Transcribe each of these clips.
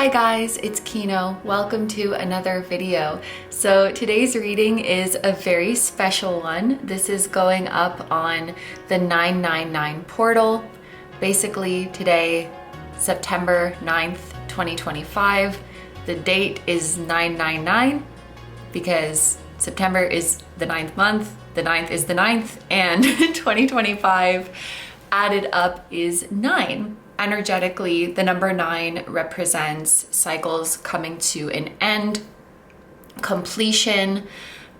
Hi guys, it's Kino. Welcome to another video. So today's reading is a very special one. This is going up on the 999 portal. Basically today, September 9th, 2025. The date is 999 because September is the 9th month, the 9th is the 9th, and 2025 added up is 9. Energetically, the number 9 represents cycles coming to an end, completion,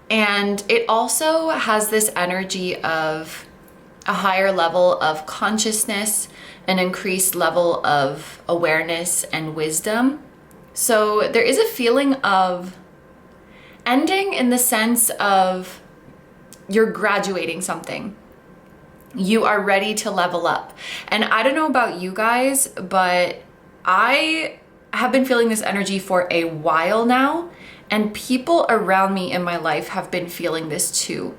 and it also has this energy of a higher level of consciousness, an increased level of awareness and wisdom. So there is a feeling of ending in the sense of you're graduating something. You are ready to level up. And I don't know about you guys, but I have been feeling this energy for a while now, and people around me in my life have been feeling this too.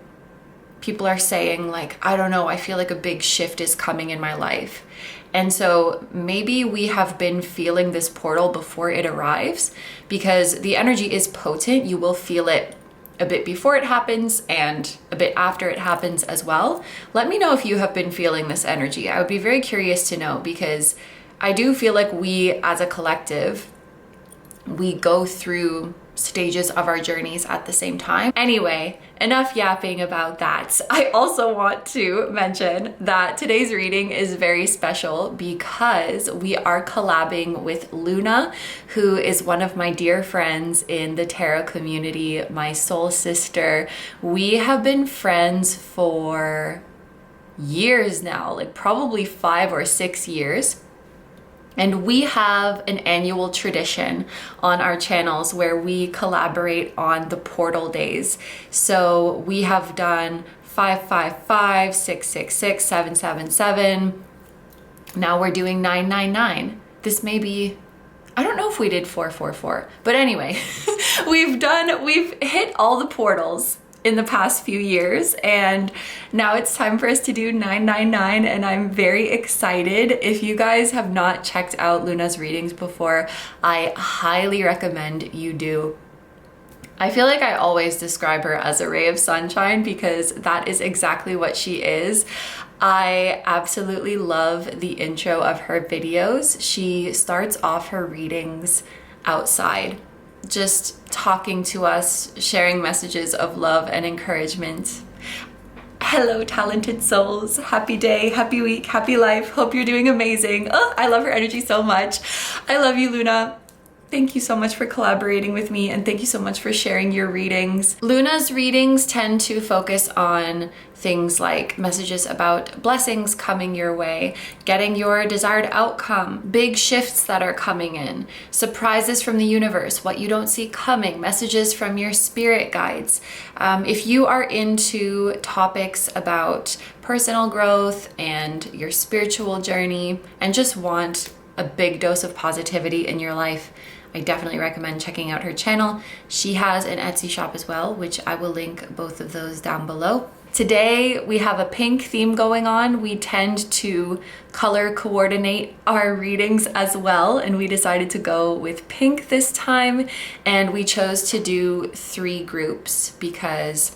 People are saying like, I don't know, I feel like a big shift is coming in my life. And so maybe we have been feeling this portal before it arrives because the energy is potent. You will feel it a bit before it happens and a bit after it happens as well. Let me know if you have been feeling this energy. I would be very curious to know because I do feel like we as a collective, we go through stages of our journeys at the same time. Anyway, enough yapping about that. I also want to mention that today's reading is very special because we are collabing with Luna, who is one of my dear friends in the tarot community, my soul sister. We have been friends for years now, like probably 5 or 6 years. And we have an annual tradition on our channels where we collaborate on the portal days. So we have done 555, 666, 777. Now we're doing 999. This may be, I don't know if we did 444, but anyway, we've hit all the portals in the past few years, and now it's time for us to do 999, and I'm very excited. If you guys have not checked out Luna's readings before, I highly recommend you do. I feel like I always describe her as a ray of sunshine because that is exactly what she is. I absolutely love the intro of her videos. She starts off her readings outside, just talking to us, sharing messages of love and encouragement. Hello, talented souls. Happy day, happy week, happy life. Hope you're doing amazing. Oh, I love her energy so much. I love you, Luna. Thank you so much for collaborating with me, and thank you so much for sharing your readings. Luna's readings tend to focus on things like messages about blessings coming your way, getting your desired outcome, big shifts that are coming in, surprises from the universe, what you don't see coming, messages from your spirit guides. If you are into topics about personal growth and your spiritual journey and just want a big dose of positivity in your life, I definitely recommend checking out her channel. She has an Etsy shop as well, which I will link both of those down below. Today we have a pink theme going on. We tend to color coordinate our readings as well, and we decided to go with pink this time, and we chose to do 3 groups because,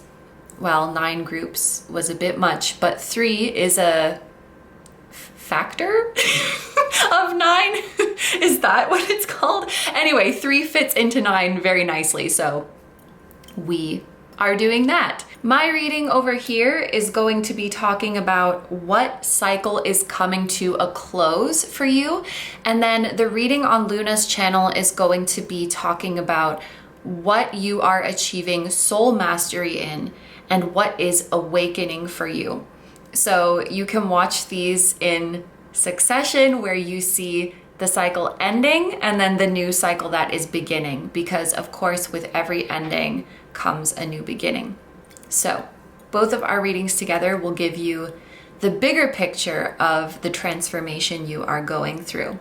well, 9 groups was a bit much, but 3 is a factor of 9. Is that what it's called? Anyway, 3 fits into 9 very nicely, so we are doing that. My reading over here is going to be talking about what cycle is coming to a close for you, and then the reading on Luna's channel is going to be talking about what you are achieving soul mastery in and what is awakening for you. So you can watch these in succession where you see the cycle ending and then the new cycle that is beginning, because of course with every ending comes a new beginning. So both of our readings together will give you the bigger picture of the transformation you are going through.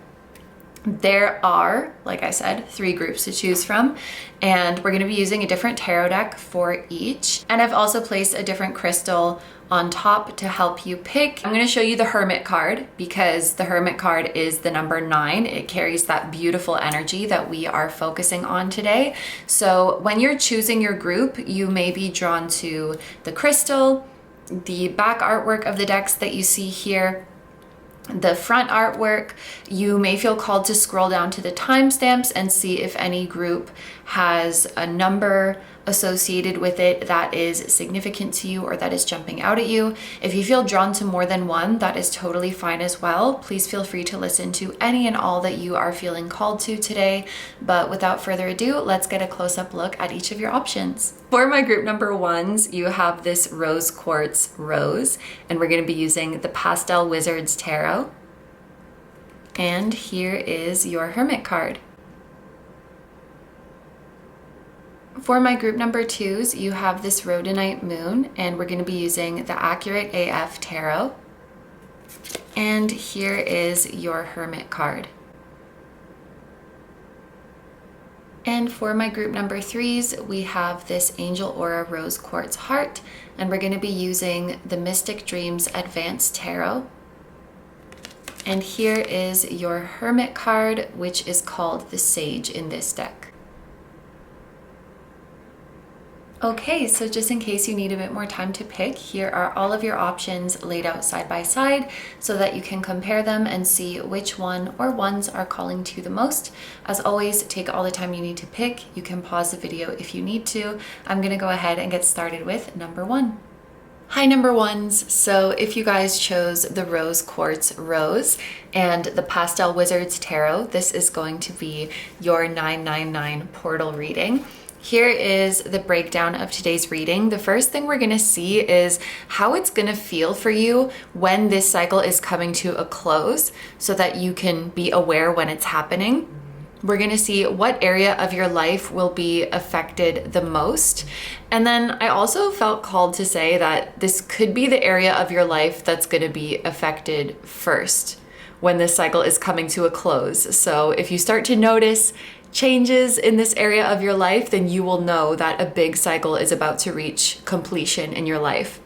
There are, like I said, 3 groups to choose from, and we're going to be using a different tarot deck for each. And I've also placed a different crystal on top to help you pick. I'm going to show you the Hermit card because the Hermit card is the number 9. It carries that beautiful energy that we are focusing on today. So when you're choosing your group, you may be drawn to the crystal, the back artwork of the decks that you see here, the front artwork. You may feel called to scroll down to the timestamps and see if any group has a number associated with it that is significant to you or that is jumping out at you. If you feel drawn to more than one, that is totally fine as well. Please feel free to listen to any and all that you are feeling called to today. But without further ado, let's get a close-up look at each of your options. For my group number 1s, you have this rose quartz rose, and we're going to be using the Pastel Wizards Tarot. And here is your Hermit card. For my group number 2s, you have this Rhodonite moon, and we're going to be using the Accurate AF Tarot. And here is your Hermit card. And for my group number 3s, we have this Angel Aura Rose Quartz Heart, and we're going to be using the Mystic Dreams Advanced Tarot. And here is your Hermit card, which is called the Sage in this deck. Okay, so just in case you need a bit more time to pick, here are all of your options laid out side by side so that you can compare them and see which one or ones are calling to you the most. As always, take all the time you need to pick. You can pause the video if you need to. I'm gonna go ahead and get started with number 1. Hi number 1s, so if you guys chose the Rose Quartz Rose and the Pastel Wizards Tarot, this is going to be your 999 portal reading. Here is the breakdown of today's reading. The first thing we're gonna see is how it's gonna feel for you when this cycle is coming to a close so that you can be aware when it's happening. We're gonna see what area of your life will be affected the most. And then I also felt called to say that this could be the area of your life that's gonna be affected first when this cycle is coming to a close. So if you start to notice changes in this area of your life, then you will know that a big cycle is about to reach completion in your life.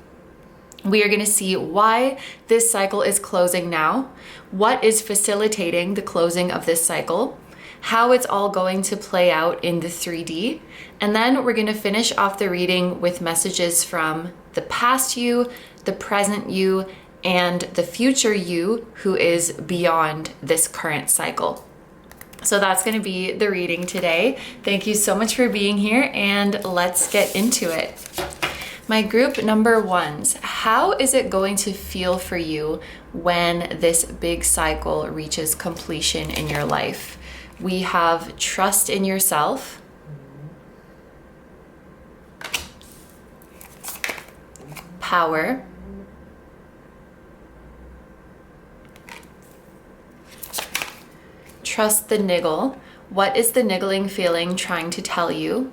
We are going to see why this cycle is closing now, what is facilitating the closing of this cycle, how it's all going to play out in the 3D, and then we're going to finish off the reading with messages from the past you, the present you, and the future you who is beyond this current cycle. So that's going to be the reading today. Thank you so much for being here, and let's get into it. My group number 1s, how is it going to feel for you when this big cycle reaches completion in your life? We have trust in yourself, power, trust the niggle. What is the niggling feeling trying to tell you?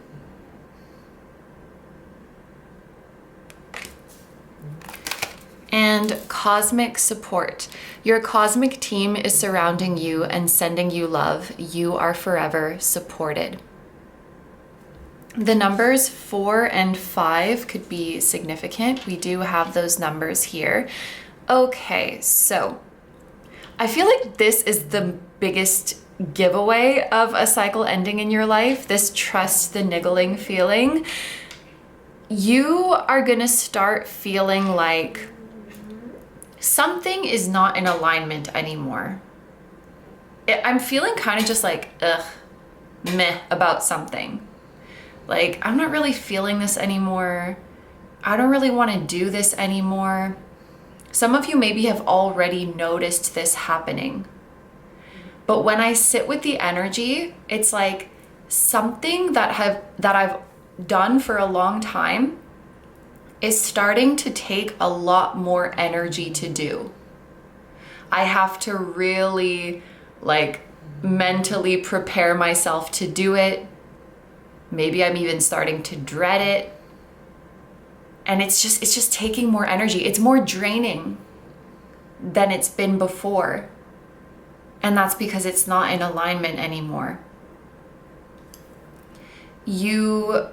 And cosmic support. Your cosmic team is surrounding you and sending you love. You are forever supported. The numbers 4 and 5 could be significant. We do have those numbers here. Okay, so I feel like this is the biggest giveaway of a cycle ending in your life, this trust the niggling feeling. You are gonna start feeling like something is not in alignment anymore. I'm feeling kind of just like, meh about something. Like, I'm not really feeling this anymore. I don't really want to do this anymore. Some of you maybe have already noticed this happening. But when I sit with the energy, it's like something that I've done for a long time is starting to take a lot more energy to do. I have to really mentally prepare myself to do it. Maybe I'm even starting to dread it. And it's just taking more energy. It's more draining than it's been before. And that's because it's not in alignment anymore. You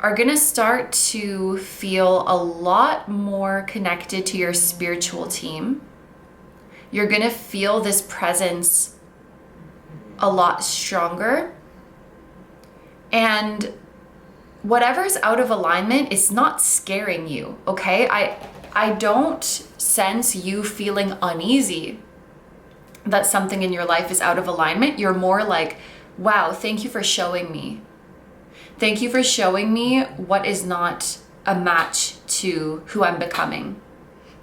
are gonna start to feel a lot more connected to your spiritual team. You're gonna feel this presence a lot stronger. And whatever's out of alignment is not scaring you, okay? I don't sense you feeling uneasy that something in your life is out of alignment. You're more like, wow, thank you for showing me. Thank you for showing me what is not a match to who I'm becoming.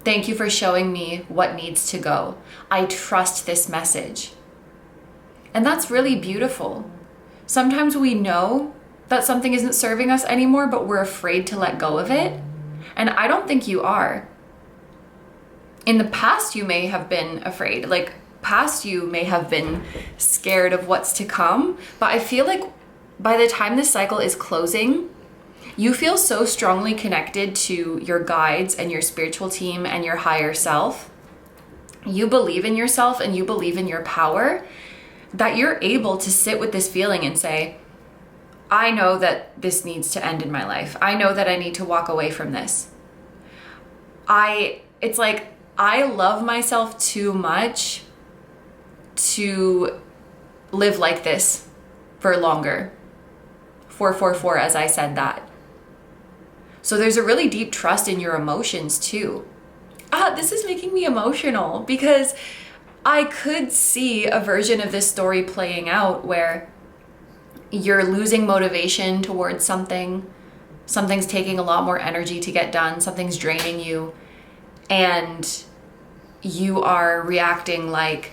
Thank you for showing me what needs to go. I trust this message. And that's really beautiful. Sometimes we know that something isn't serving us anymore, but we're afraid to let go of it. And I don't think you are. In the past, you may have been afraid. Like, past you may have been scared of what's to come. But I feel like by the time this cycle is closing, you feel so strongly connected to your guides and your spiritual team and your higher self. You believe in yourself and you believe in your power, that you're able to sit with this feeling and say, I know that this needs to end in my life. I know that I need to walk away from this. It's like, I love myself too much to live like this for longer. 444, as I said that. So there's a really deep trust in your emotions too. This is making me emotional because I could see a version of this story playing out where you're losing motivation towards something. Something's taking a lot more energy to get done. Something's draining you. And you are reacting like,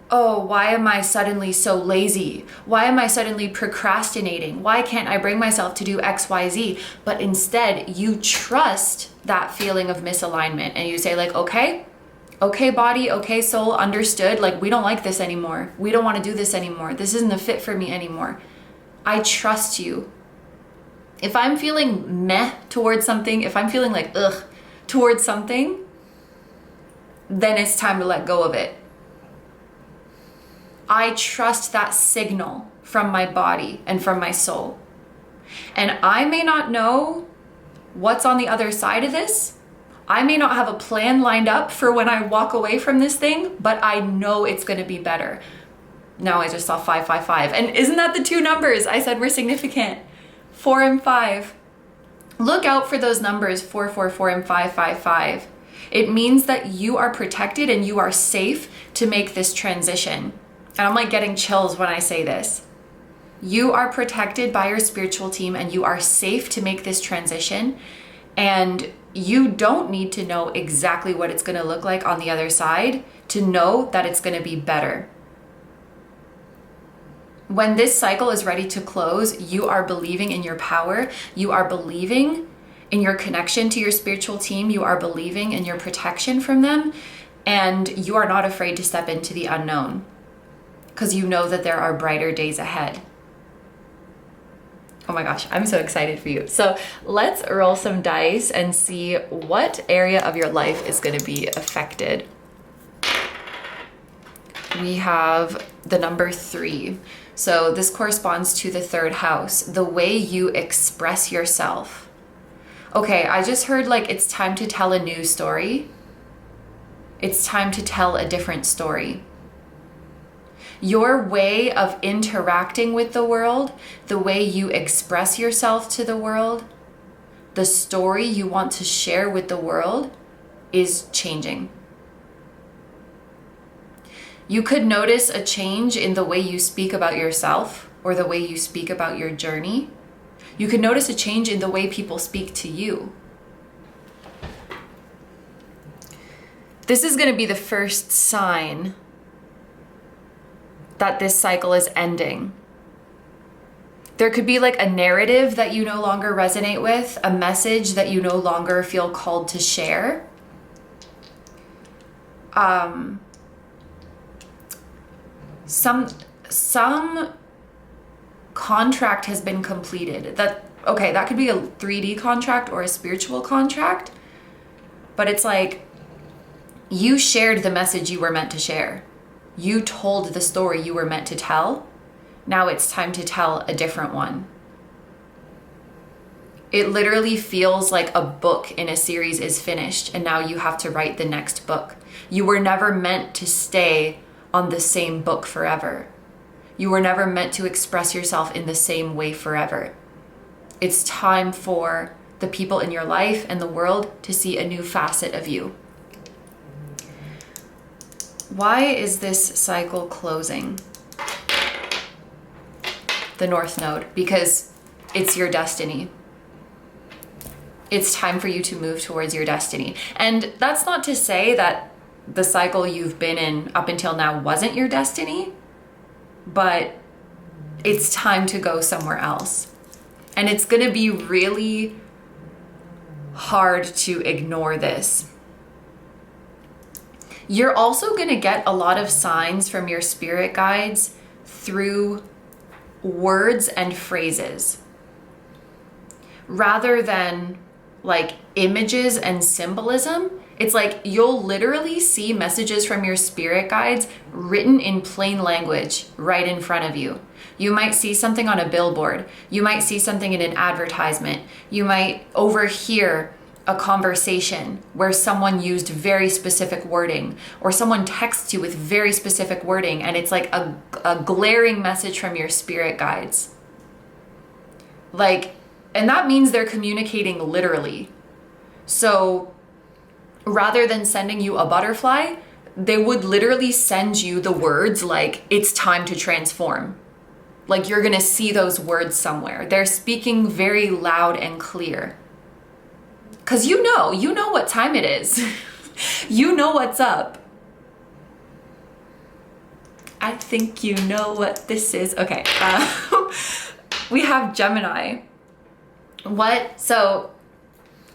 oh, why am I suddenly so lazy? Why am I suddenly procrastinating? Why can't I bring myself to do X, Y, Z? But instead, you trust that feeling of misalignment and you say like, okay, body, okay, soul, understood. Like, we don't like this anymore. We don't want to do this anymore. This isn't a fit for me anymore. I trust you. If I'm feeling meh towards something, if I'm feeling like ugh towards something, then it's time to let go of it. I trust that signal from my body and from my soul. And I may not know what's on the other side of this. I may not have a plan lined up for when I walk away from this thing, but I know it's going to be better. Now I just saw 555. And isn't that the two numbers I said were significant? 4 and 5. Look out for those numbers, 444 and 555. It means that you are protected and you are safe to make this transition. And I'm like getting chills when I say this. You are protected by your spiritual team and you are safe to make this transition. And you don't need to know exactly what it's going to look like on the other side to know that it's going to be better. When this cycle is ready to close, you are believing in your power. You are believing in your connection to your spiritual team. You are believing in your protection from them. And you are not afraid to step into the unknown because you know that there are brighter days ahead. Oh my gosh, I'm so excited for you. So let's roll some dice and see what area of your life is going to be affected. We have the number 3. So this corresponds to the 3rd house, the way you express yourself. Okay, I just heard like it's time to tell a new story. It's time to tell a different story. Your way of interacting with the world, the way you express yourself to the world, the story you want to share with the world is changing. You could notice a change in the way you speak about yourself or the way you speak about your journey. You could notice a change in the way people speak to you. This is going to be the first sign that this cycle is ending. There could be like a narrative that you no longer resonate with, a message that you no longer feel called to share. Some contract has been completed. That could be a 3D contract or a spiritual contract, but it's like you shared the message you were meant to share. You told the story you were meant to tell. Now it's time to tell a different one. It literally feels like a book in a series is finished and now you have to write the next book. You were never meant to stay on the same book forever. You were never meant to express yourself in the same way forever. It's time for the people in your life and the world to see a new facet of you. Why is this cycle closing? The North Node, because it's your destiny. It's time for you to move towards your destiny. And that's not to say that the cycle you've been in up until now wasn't your destiny, but it's time to go somewhere else. And it's going to be really hard to ignore this. You're also going to get a lot of signs from your spirit guides through words and phrases rather than like images and symbolism. It's like you'll literally see messages from your spirit guides written in plain language right in front of you. You might see something on a billboard. You might see something in an advertisement. You might overhear a conversation where someone used very specific wording, or someone texts you with very specific wording, and it's like a glaring message from your spirit guides. Like, and that means they're communicating literally. So rather than sending you a butterfly, they would literally send you the words like, it's time to transform. Like you're gonna see those words somewhere. They're speaking very loud and clear. Because you know what time it is. You know what's up. I think you know what this is. Okay, we have Gemini. So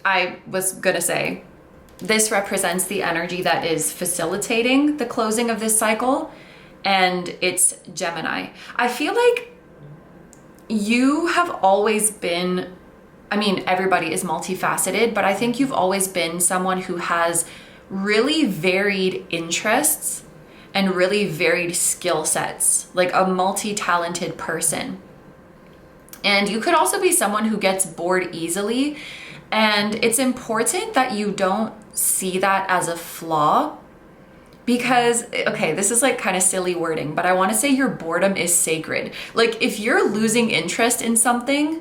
I was gonna say, this represents the energy that is facilitating the closing of this cycle, and it's Gemini. I feel like you have always been, I mean, everybody is multifaceted, but I think you've always been someone who has really varied interests and really varied skill sets, like a multi-talented person. And you could also be someone who gets bored easily. And it's important that you don't see that as a flaw, because, okay, this is like kind of silly wording, but I want to say your boredom is sacred. Like if you're losing interest in something,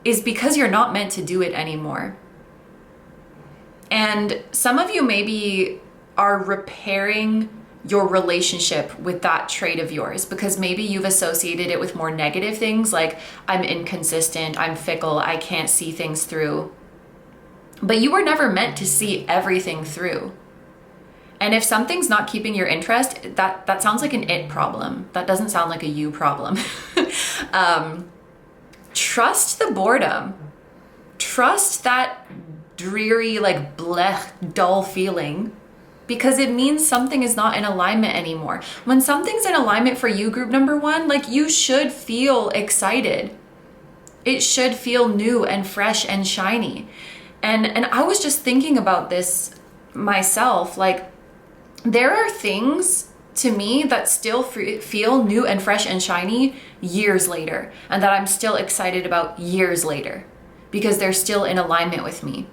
is because you're not meant to do it anymore. And some of you maybe are repairing your relationship with that trait of yours, because maybe you've associated it with more negative things like I'm inconsistent, I'm fickle, I can't see things through. But you were never meant to see everything through. And if something's not keeping your interest, that sounds like an it problem. That doesn't sound like a you problem. Trust the boredom. Trust that dreary, like blech, dull feeling, because it means something is not in alignment anymore. When something's in alignment for you, group number one, like you should feel excited. It should feel new and fresh and shiny. And I was just thinking about this myself, like there are things to me that still feel new and fresh and shiny years later, and that I'm still excited about years later because they're still in alignment with me.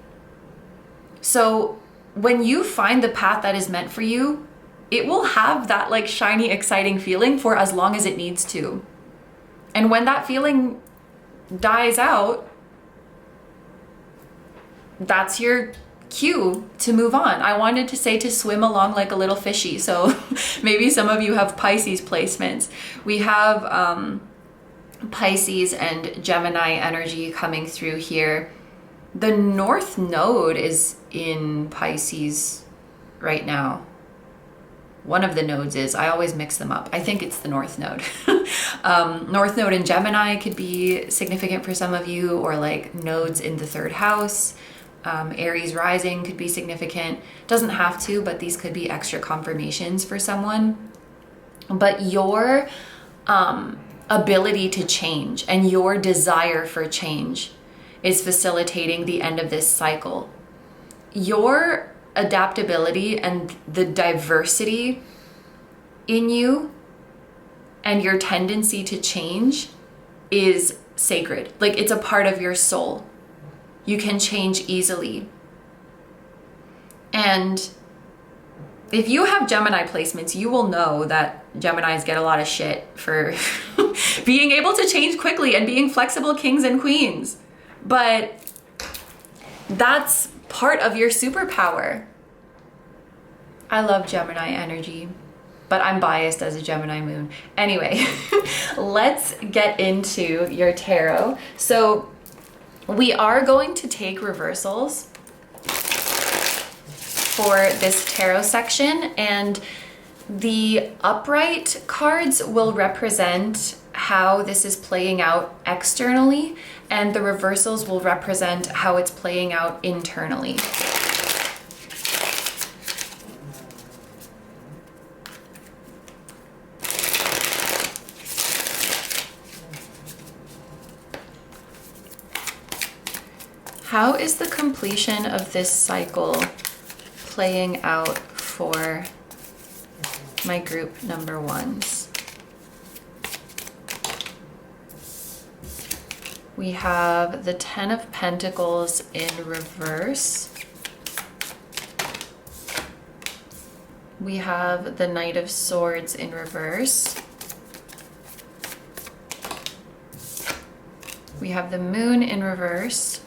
So when you find the path that is meant for you, it will have that like shiny, exciting feeling for as long as it needs to. And when that feeling dies out, that's your cue to move on. I wanted to say to swim along like a little fishy. So maybe some of you have Pisces placements. We have Pisces and Gemini energy coming through here. The North Node is in Pisces right now. One of the nodes is. I always mix them up. I think it's the North Node. North Node in Gemini could be significant for some of you, or like nodes in the third house. Aries rising could be significant. Doesn't have to, but these could be extra confirmations for someone. But your ability to change and your desire for change is facilitating the end of this cycle. Your adaptability and the diversity in you and your tendency to change is sacred. Like it's a part of your soul. You can change easily. And if you have Gemini placements, you will know that Geminis get a lot of shit for being able to change quickly and being flexible kings and queens. But that's part of your superpower. I love Gemini energy, but I'm biased as a Gemini moon. Anyway, let's get into your tarot. So we are going to take reversals for this tarot section, and the upright cards will represent how this is playing out externally, and the reversals will represent how it's playing out internally. How is the completion of this cycle playing out for my group number ones? We have the Ten of Pentacles in reverse. We have the Knight of Swords in reverse. We have the Moon in reverse.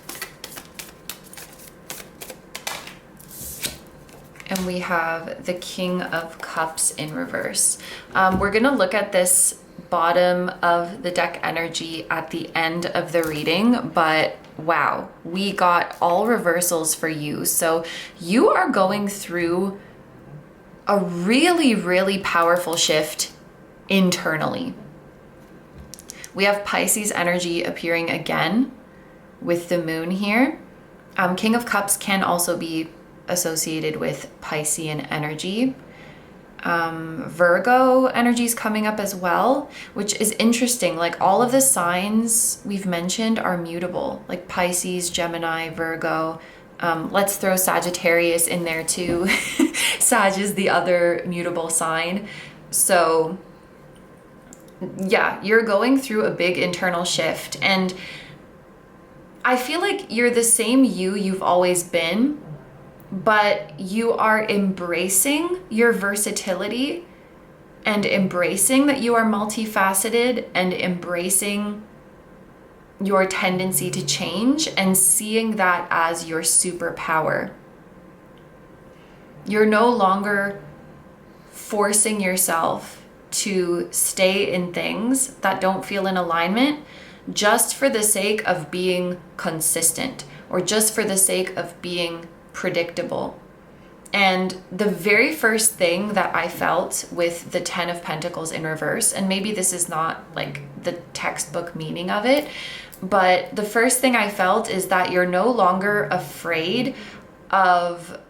And we have the King of Cups in reverse. We're gonna look at this bottom of the deck energy at the end of the reading, but wow, we got all reversals for you. So you are going through a really, really powerful shift internally. We have Pisces energy appearing again with the moon here. King of Cups can also be associated with Piscean energy. Virgo energy is coming up as well, which is interesting. Like all of the signs we've mentioned are mutable, like Pisces, Gemini, Virgo. Let's throw Sagittarius in there too. Sag is the other mutable sign. So yeah, you're going through a big internal shift, and I feel like you're the same you've always been, but you are embracing your versatility and embracing that you are multifaceted and embracing your tendency to change and seeing that as your superpower. You're no longer forcing yourself to stay in things that don't feel in alignment just for the sake of being consistent or just for the sake of being predictable. And the very first thing that I felt with the Ten of Pentacles in reverse, and maybe this is not like the textbook meaning of it, but the first thing I felt is that you're no longer afraid of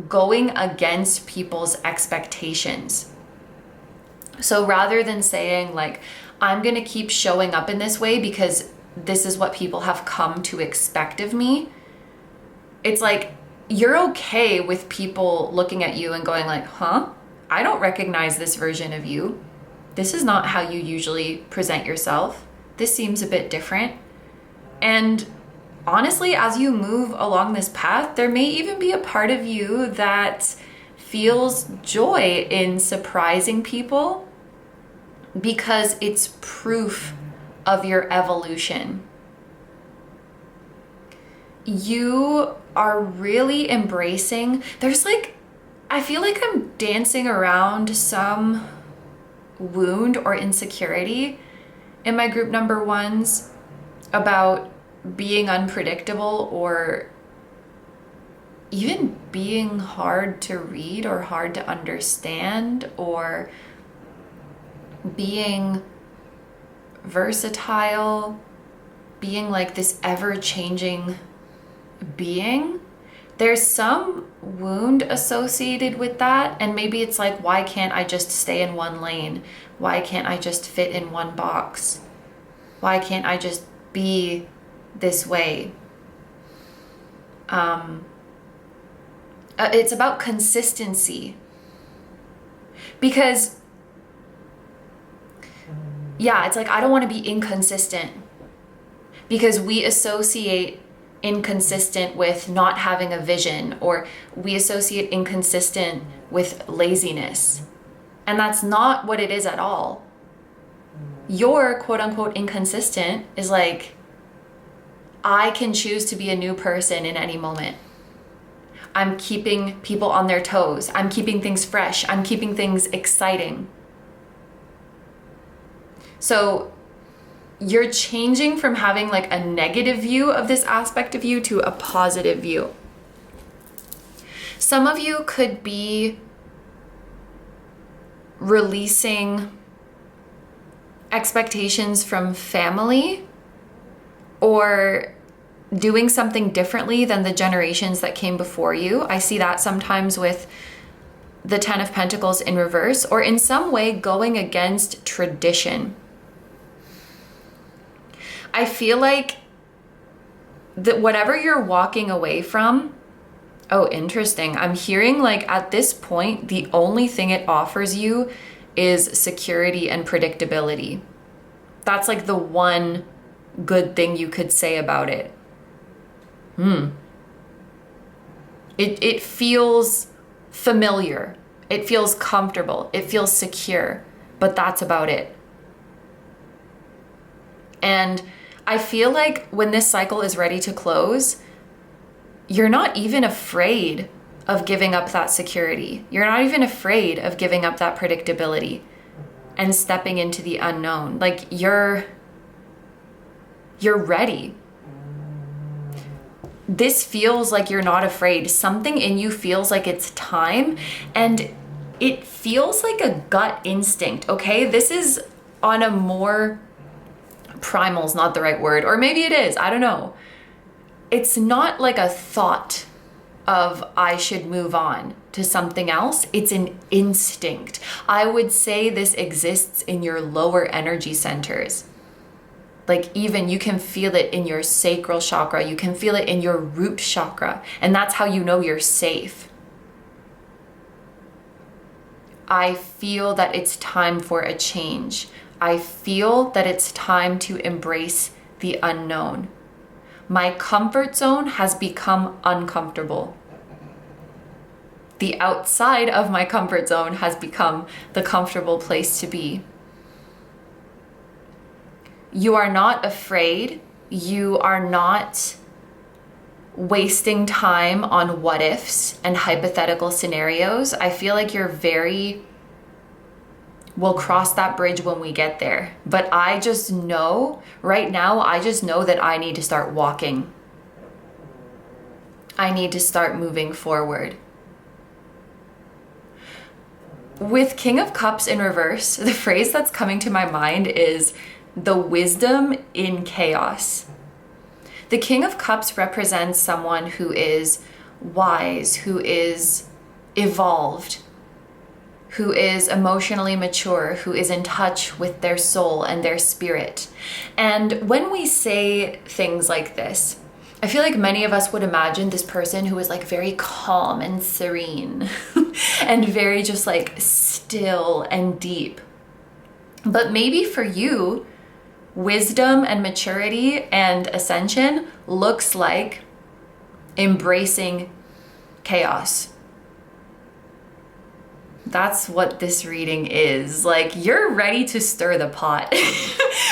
going against people's expectations. So rather than saying like, I'm going to keep showing up in this way because this is what people have come to expect of me, it's like you're okay with people looking at you and going like, huh? I don't recognize this version of you. This is not how you usually present yourself. This seems a bit different. And honestly, as you move along this path, there may even be a part of you that feels joy in surprising people because it's proof of your evolution. You are really embracing, there's like, I feel like I'm dancing around some wound or insecurity in my group number ones about being unpredictable or even being hard to read or hard to understand or being versatile, being like this ever-changing being. There's some wound associated with that, and maybe it's like, why can't I just stay in one lane? Why can't I just fit in one box? Why can't I just be this way? It's about consistency, because yeah, it's like I don't want to be inconsistent because we associate inconsistent with not having a vision, or we associate inconsistent with laziness. And that's not what it is at all. Your quote unquote inconsistent is like, I can choose to be a new person in any moment. I'm keeping people on their toes. I'm keeping things fresh. I'm keeping things exciting. So you're changing from having like a negative view of this aspect of you to a positive view. Some of you could be releasing expectations from family, or doing something differently than the generations that came before you. I see that sometimes with the Ten of Pentacles in reverse, or in some way going against tradition. I feel like that whatever you're walking away from, oh, interesting. I'm hearing like at this point, the only thing it offers you is security and predictability. That's like the one good thing you could say about it. It feels familiar. It feels comfortable. It feels secure, but that's about it. And I feel like when this cycle is ready to close, you're not even afraid of giving up that security. You're not even afraid of giving up that predictability and stepping into the unknown. Like you're ready. This feels like you're not afraid. Something in you feels like it's time, and it feels like a gut instinct, okay? This is on a more, primal's not the right word, or maybe it is, I don't know. It's not like a thought of I should move on to something else. It's an instinct. I would say this exists in your lower energy centers. Like even you can feel it in your sacral chakra. You can feel it in your root chakra. And that's how you know you're safe. I feel that it's time for a change. I feel that it's time to embrace the unknown. My comfort zone has become uncomfortable. The outside of my comfort zone has become the comfortable place to be. You are not afraid. You are not wasting time on what ifs and hypothetical scenarios. I feel like you're we'll cross that bridge when we get there. But I just know, right now, I just know that I need to start walking. I need to start moving forward. With King of Cups in reverse, the phrase that's coming to my mind is the wisdom in chaos. The King of Cups represents someone who is wise, who is evolved, who is emotionally mature, who is in touch with their soul and their spirit. And when we say things like this, I feel like many of us would imagine this person who is like very calm and serene and very just like still and deep. But maybe for you, wisdom and maturity and ascension looks like embracing chaos. That's what this reading is. Like, you're ready to stir the pot.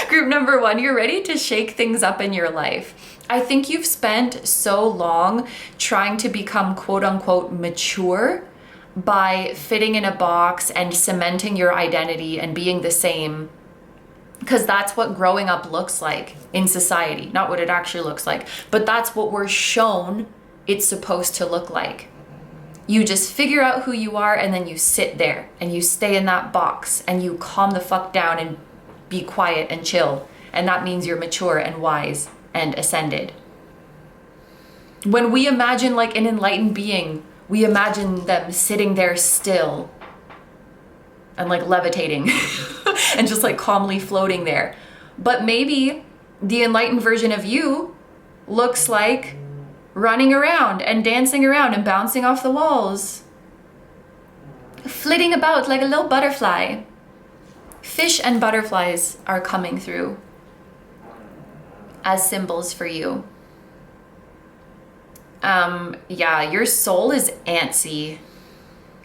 Group number one, you're ready to shake things up in your life. I think you've spent so long trying to become quote unquote mature by fitting in a box and cementing your identity and being the same, because that's what growing up looks like in society. Not what it actually looks like, but that's what we're shown it's supposed to look like. You just figure out who you are, and then you sit there and you stay in that box and you calm the fuck down and be quiet and chill. And that means you're mature and wise and ascended. When we imagine like an enlightened being, we imagine them sitting there still and like levitating and just like calmly floating there. But maybe the enlightened version of you looks like running around and dancing around and bouncing off the walls, flitting about like a little butterfly. Fish and butterflies are coming through as symbols for you. Yeah, your soul is antsy.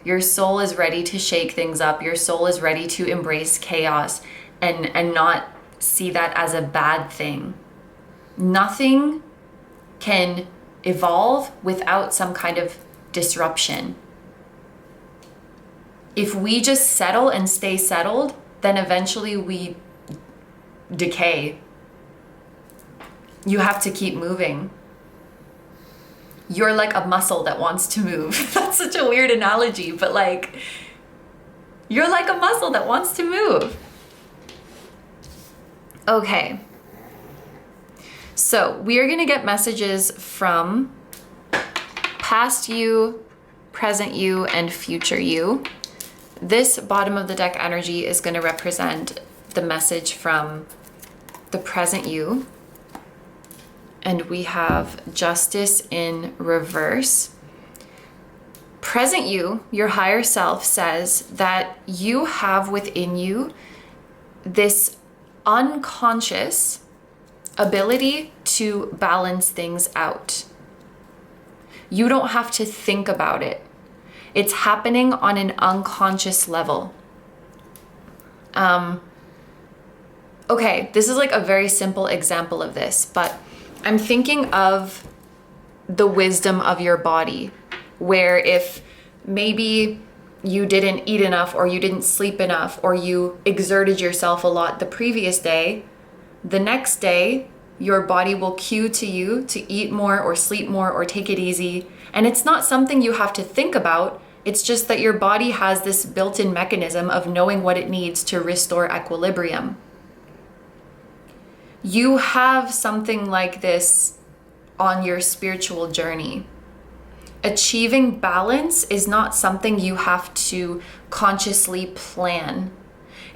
Your soul is ready to shake things up. Your soul is ready to embrace chaos and not see that as a bad thing. Nothing can evolve without some kind of disruption. If we just settle and stay settled, then eventually we decay. You have to keep moving. You're like a muscle that wants to move. That's such a weird analogy, but like, you're like a muscle that wants to move. Okay. So we are going to get messages from past you, present you, and future you. This bottom of the deck energy is going to represent the message from the present you. And we have justice in reverse. Present you, your higher self, says that you have within you this unconscious ability to balance things out. You don't have to think about it. It's happening on an unconscious level. Okay, this is like a very simple example of this, but I'm thinking of the wisdom of your body, where if maybe you didn't eat enough or you didn't sleep enough or you exerted yourself a lot the previous day, the next day your body will cue to you to eat more or sleep more or take it easy. And it's not something you have to think about. It's just that your body has this built-in mechanism of knowing what it needs to restore equilibrium. You have something like this on your spiritual journey. Achieving balance is not something you have to consciously plan.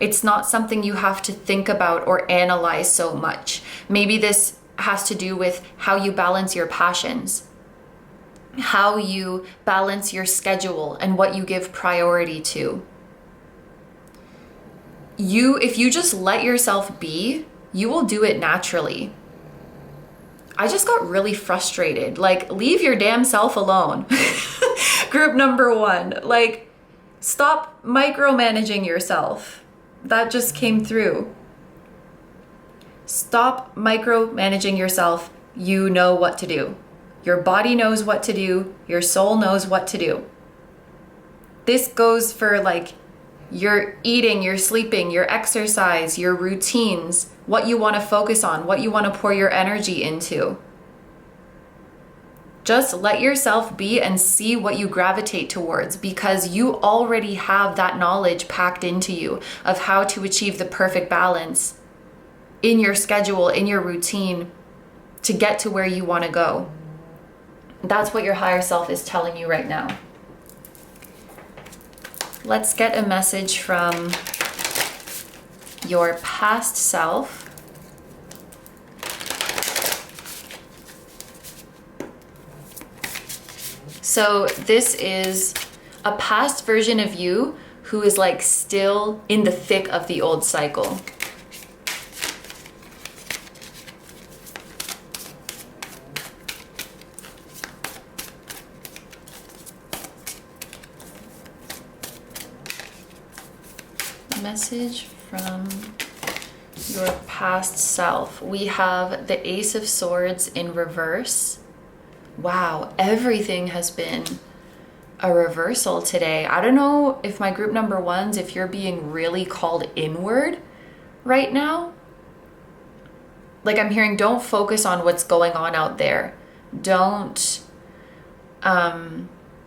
It's not something you have to think about or analyze so much. Maybe this has to do with how you balance your passions, how you balance your schedule and what you give priority to. If you just let yourself be, you will do it naturally. I just got really frustrated. Like, leave your damn self alone. Group number 1, like, stop micromanaging yourself. That just came through. Stop micromanaging yourself. You know what to do. Your body knows what to do. Your soul knows what to do. This goes for like your eating, your sleeping, your exercise, your routines, what you want to focus on, what you want to pour your energy into. Just let yourself be and see what you gravitate towards, because you already have that knowledge packed into you of how to achieve the perfect balance in your schedule, in your routine, to get to where you want to go. That's what your higher self is telling you right now. Let's get a message from your past self. So this is a past version of you who is like still in the thick of the old cycle. Message from your past self. We have the Ace of Swords in reverse. Wow, everything has been a reversal today. I don't know if my group number 1s, if you're being really called inward right now. Like, I'm hearing, don't focus on what's going on out there. Don't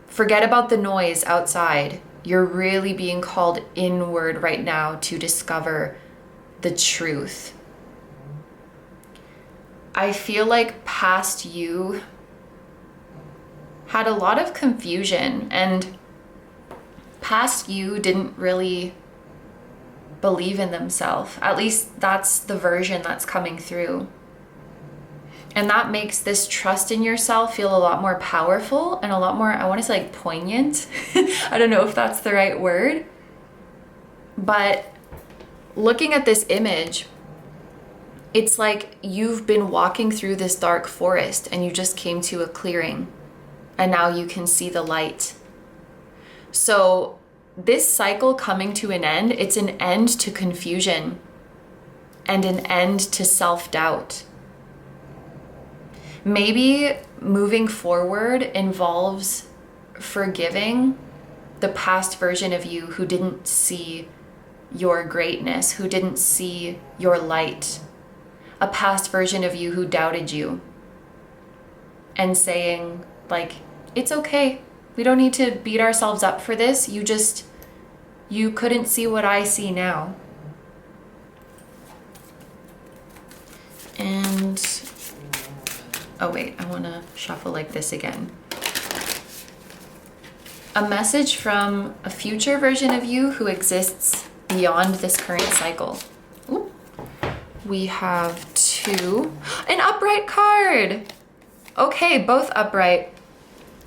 forget about the noise outside. You're really being called inward right now to discover the truth. I feel like past you had a lot of confusion, and past you didn't really believe in themselves. At least that's the version that's coming through. And that makes this trust in yourself feel a lot more powerful and a lot more, I want to say, like, poignant. I don't know if that's the right word. But looking at this image, it's like you've been walking through this dark forest and you just came to a clearing. and now you can see the light. So this cycle coming to an end, it's an end to confusion and an end to self-doubt. Maybe moving forward involves forgiving the past version of you who didn't see your greatness, who didn't see your light, a past version of you who doubted you, and saying, like, it's okay. We don't need to beat ourselves up for this. You couldn't see what I see now. And, oh wait, I want to shuffle like this again. A message from a future version of you who exists beyond this current cycle. Ooh. We have an upright card. Okay, both upright.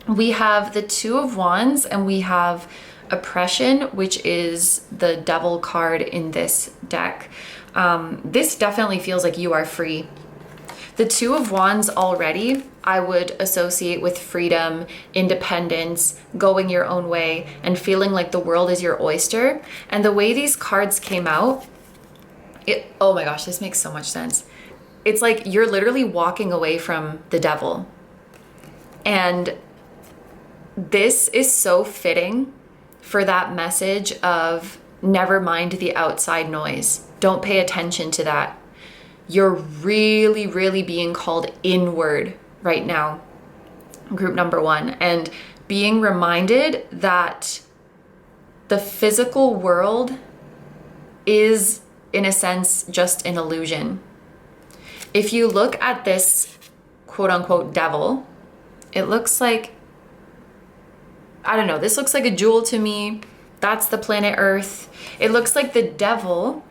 We have the Two of Wands and we have Oppression, which is the Devil card in this deck. This definitely feels like you are free. The Two of Wands already, I would associate with freedom, independence, going your own way, and feeling like the world is your oyster. And the way these cards came out, oh my gosh, this makes so much sense. It's like you're literally walking away from the devil. And this is so fitting for that message of never mind the outside noise. Don't pay attention to that. You're really, really being called inward right now, group number one, and being reminded that the physical world is, in a sense, just an illusion. If you look at this quote unquote devil, it looks like, I don't know, this looks like a jewel to me. That's the planet Earth. It looks like the devil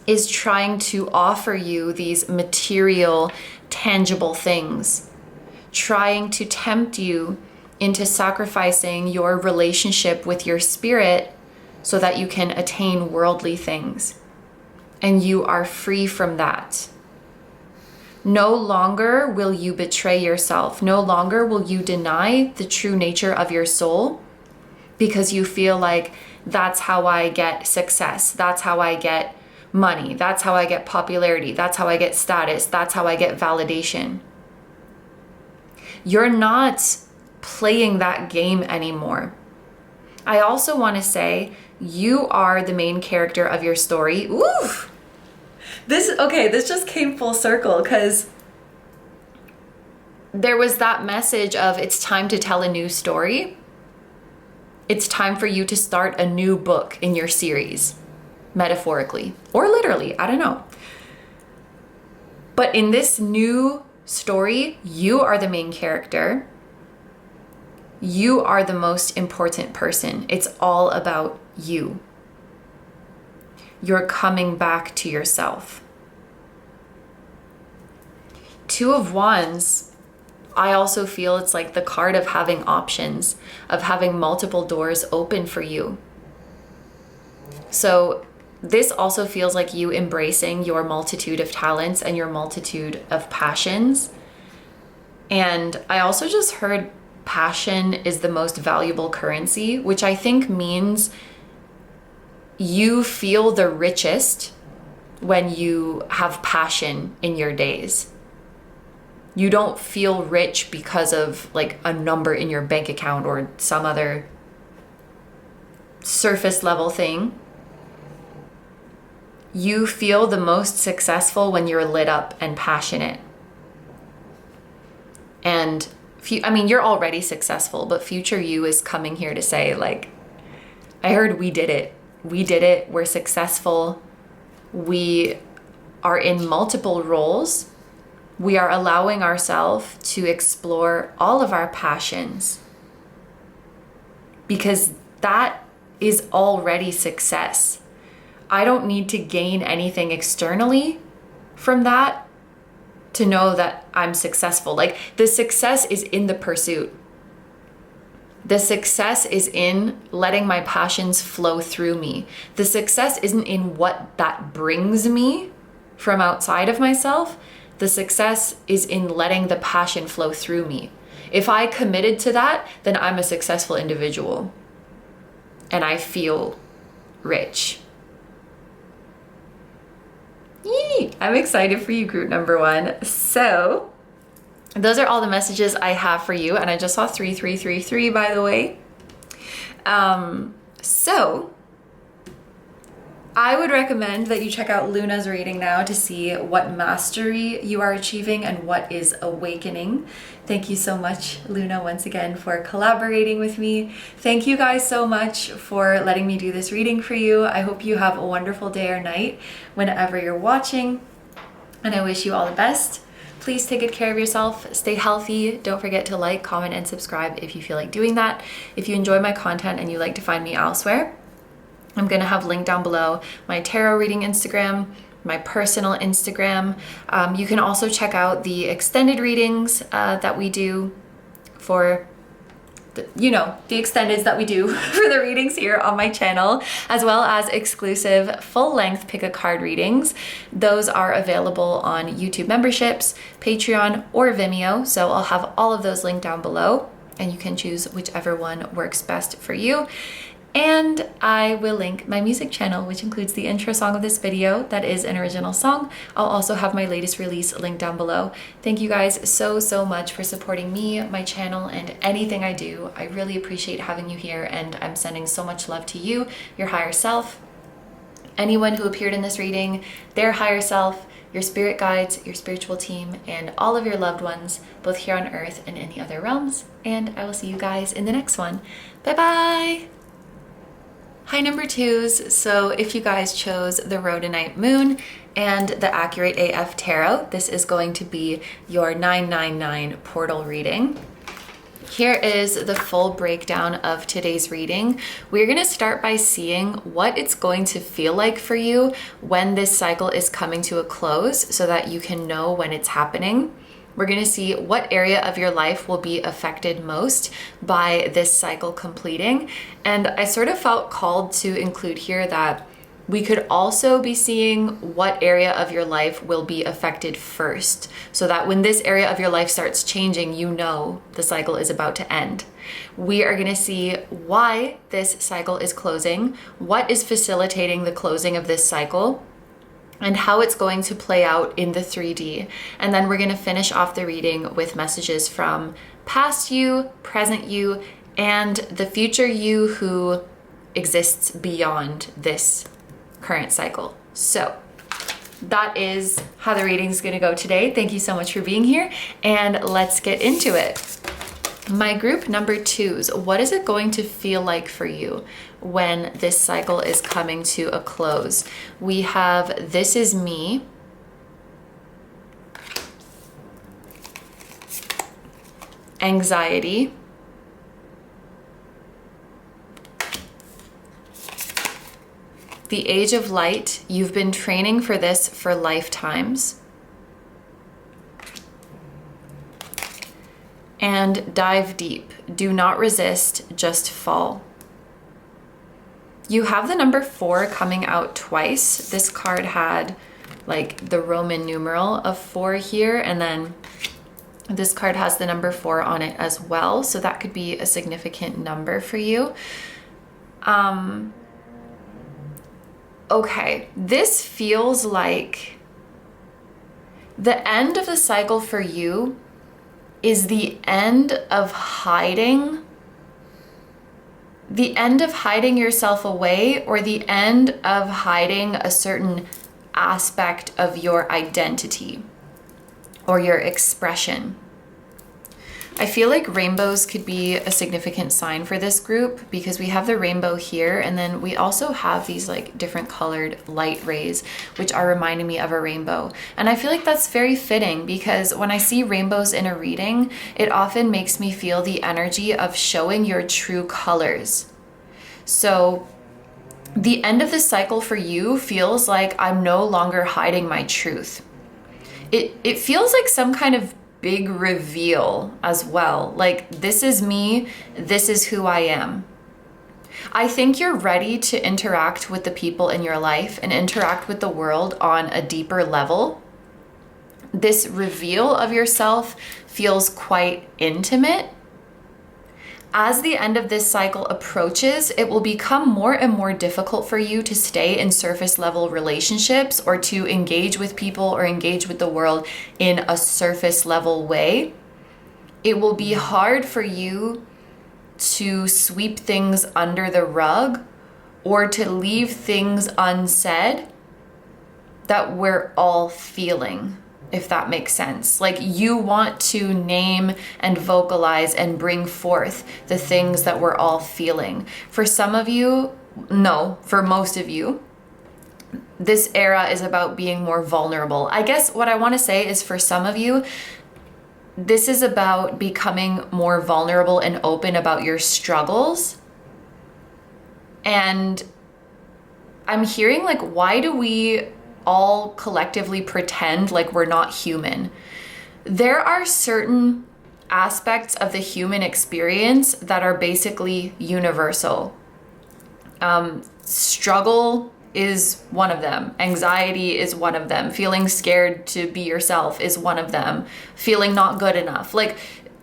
is trying to offer you these material, tangible things, trying to tempt you into sacrificing your relationship with your spirit so that you can attain worldly things. And you are free from that. No longer will you betray yourself. No longer will you deny the true nature of your soul because you feel like that's how I get success. That's how I get money. That's how I get popularity. That's how I get status. That's how I get validation. You're not playing that game anymore. I also want to say you are the main character of your story. Oof. This just came full circle because there was that message of it's time to tell a new story. It's time for you to start a new book in your series, metaphorically or literally, I don't know. But in this new story, you are the main character. You are the most important person. It's all about you. You're coming back to yourself. Two of Wands, I also feel it's like the card of having options, of having multiple doors open for you. So this also feels like you embracing your multitude of talents and your multitude of passions. And I also just heard passion is the most valuable currency, which I think means you feel the richest when you have passion in your days. You don't feel rich because of like a number in your bank account or some other surface level thing. You feel the most successful when you're lit up and passionate. And you're already successful, but future you is coming here to say, like, I heard we did it. We did it. We're successful. We are in multiple roles. We are allowing ourselves to explore all of our passions because that is already success. I don't need to gain anything externally from that to know that I'm successful. Like, the success is in the pursuit. The success is in letting my passions flow through me. The success isn't in what that brings me from outside of myself. The success is in letting the passion flow through me. If I committed to that, then I'm a successful individual and I feel rich. Yee! I'm excited for you, group number 1. So those are all the messages I have for you. And I just saw 3333, by the way. So I would recommend that you check out Luna's reading now to see what mastery you are achieving and what is awakening. Thank you so much, Luna, once again for collaborating with me. Thank you guys so much for letting me do this reading for you. I hope you have a wonderful day or night whenever you're watching, and I wish you all the best. Please take good care of yourself, stay healthy. Don't forget to like, comment, and subscribe if you feel like doing that. If you enjoy my content and you like to find me elsewhere, I'm gonna have linked down below my tarot reading Instagram, my personal Instagram. You can also check out the extended readings that we do for the extendeds that we do for the readings here on my channel, as well as exclusive full-length pick a card readings. Those are available on YouTube memberships, Patreon, or Vimeo. So I'll have all of those linked down below and you can choose whichever one works best for you. And I will link my music channel, which includes the intro song of this video. That is an original song. I'll also have my latest release linked down below. Thank you guys so much for supporting me, my channel, and anything I do. I really appreciate having you here, and I'm sending so much love to you, your higher self, anyone who appeared in this reading, their higher self, your spirit guides, your spiritual team, and all of your loved ones, both here on earth and in the other realms. And I will see you guys in the next one. Bye-bye! Hi, number 2s. So if you guys chose the Rhodonite Moon and the Accurate AF Tarot, this is going to be your 999 portal reading. Here is the full breakdown of today's reading. We're going to start by seeing what it's going to feel like for you when this cycle is coming to a close so that you can know when it's happening. We're going to see what area of your life will be affected most by this cycle completing. And I sort of felt called to include here that we could also be seeing what area of your life will be affected first, so that when this area of your life starts changing, you know the cycle is about to end. We are going to see why this cycle is closing, what is facilitating the closing of this cycle, and how it's going to play out in the 3D. And then we're going to finish off the reading with messages from past you, present you, and the future you who exists beyond this current cycle. So that is how the reading is going to go today. Thank you so much for being here, and let's get into it. My group number 2s, what is it going to feel like for you when this cycle is coming to a close? We have This Is Me, Anxiety, The Age of Light. You've been training for this for lifetimes. And Dive Deep. Do not resist, just fall. You have the number 4 coming out twice. This card had like the Roman numeral of 4 here, and then this card has the number 4 on it as well. So that could be a significant number for you. Okay, this feels like the end of the cycle for you is the end of hiding yourself away, or the end of hiding a certain aspect of your identity or your expression. I feel like rainbows could be a significant sign for this group, because we have the rainbow here, and then we also have these like different colored light rays, which are reminding me of a rainbow. And I feel like that's very fitting, because when I see rainbows in a reading, it often makes me feel the energy of showing your true colors. So the end of the cycle for you feels like I'm no longer hiding my truth. It feels like some kind of big reveal as well. Like, this is me, this is who I am. I think you're ready to interact with the people in your life and interact with the world on a deeper level. This reveal of yourself feels quite intimate. As the end of this cycle approaches, it will become more and more difficult for you to stay in surface level relationships or to engage with people or engage with the world in a surface level way. It will be hard for you to sweep things under the rug or to leave things unsaid that we're all feeling, if that makes sense. Like, you want to name and vocalize and bring forth the things that we're all feeling. For some of you, no, for most of you, this era is about being more vulnerable. I guess what I want to say is, for some of you, this is about becoming more vulnerable and open about your struggles. And I'm hearing, like, why do we all collectively pretend like we're not human? There are certain aspects of the human experience that are basically universal. Struggle is one of them. Anxiety is one of them. Feeling scared to be yourself is one of them. Feeling not good enough. Like,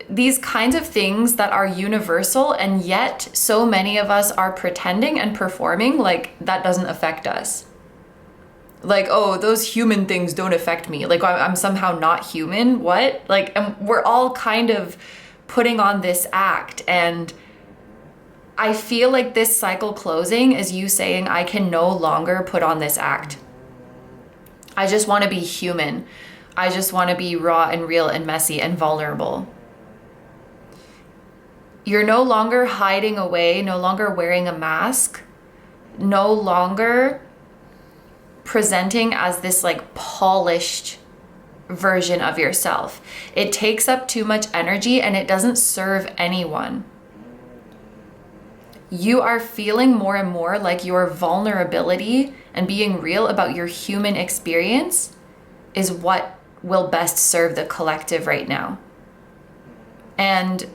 these kinds of things that are universal, and yet so many of us are pretending and performing like that doesn't affect us. Like, oh, those human things don't affect me. Like, I'm somehow not human. What? Like, we're all kind of putting on this act. And I feel like this cycle closing is you saying, I can no longer put on this act. I just want to be human. I just want to be raw and real and messy and vulnerable. You're no longer hiding away, no longer wearing a mask, no longer presenting as this like polished version of yourself. It takes up too much energy and it doesn't serve anyone. You are feeling more and more like your vulnerability and being real about your human experience is what will best serve the collective right now. And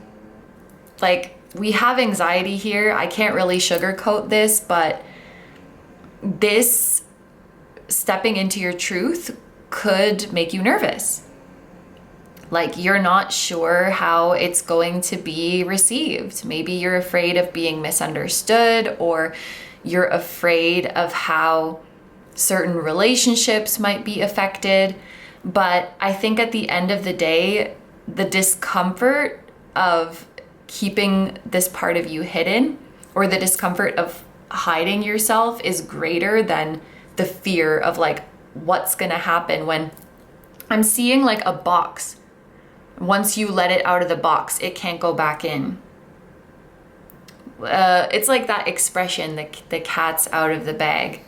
like, we have anxiety here. I can't really sugarcoat this, but this stepping into your truth could make you nervous. Like, you're not sure how it's going to be received. Maybe you're afraid of being misunderstood, or you're afraid of how certain relationships might be affected. But I think at the end of the day, the discomfort of keeping this part of you hidden, or the discomfort of hiding yourself, is greater than the fear of like what's gonna happen when I'm seeing like a box. Once you let it out of the box, it can't go back in. It's like that expression, the cat's out of the bag.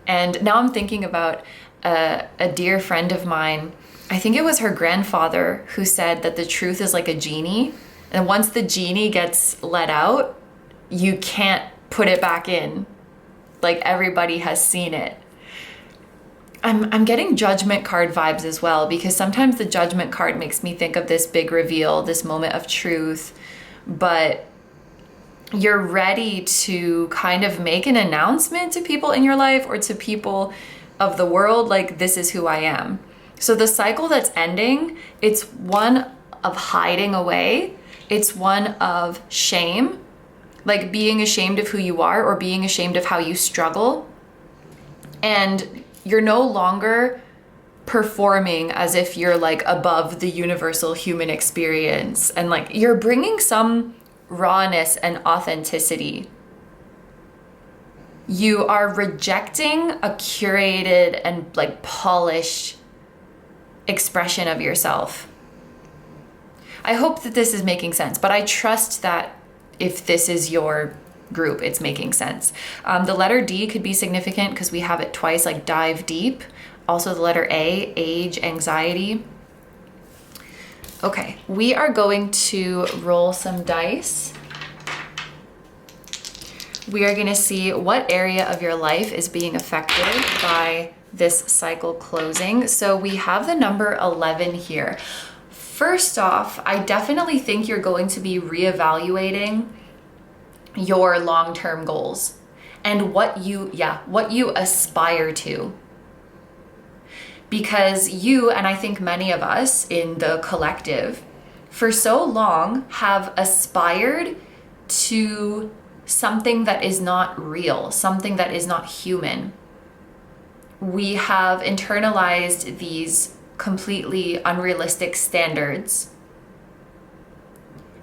And now I'm thinking about a dear friend of mine. I think it was her grandfather who said that the truth is like a genie. And once the genie gets let out, you can't put it back in. Like, everybody has seen it. I'm getting judgment card vibes as well, because sometimes the judgment card makes me think of this big reveal, this moment of truth, but you're ready to kind of make an announcement to people in your life or to people of the world, like, this is who I am. So the cycle that's ending, it's one of hiding away. It's one of shame, like being ashamed of who you are or being ashamed of how you struggle. And you're no longer performing as if you're like above the universal human experience. And like, you're bringing some rawness and authenticity. You are rejecting a curated and like polished expression of yourself. I hope that this is making sense, but I trust that if this is your group, it's making sense. The letter D could be significant because we have it twice, like dive deep. Also the letter A, age, anxiety. Okay, we are going to roll some dice. We are going to see what area of your life is being affected by this cycle closing. So we have the number 11 here. First off, I definitely think you're going to be reevaluating your long-term goals and what you aspire to. Because you, and I think many of us in the collective, for so long have aspired to something that is not real, something that is not human. We have internalized these completely unrealistic standards,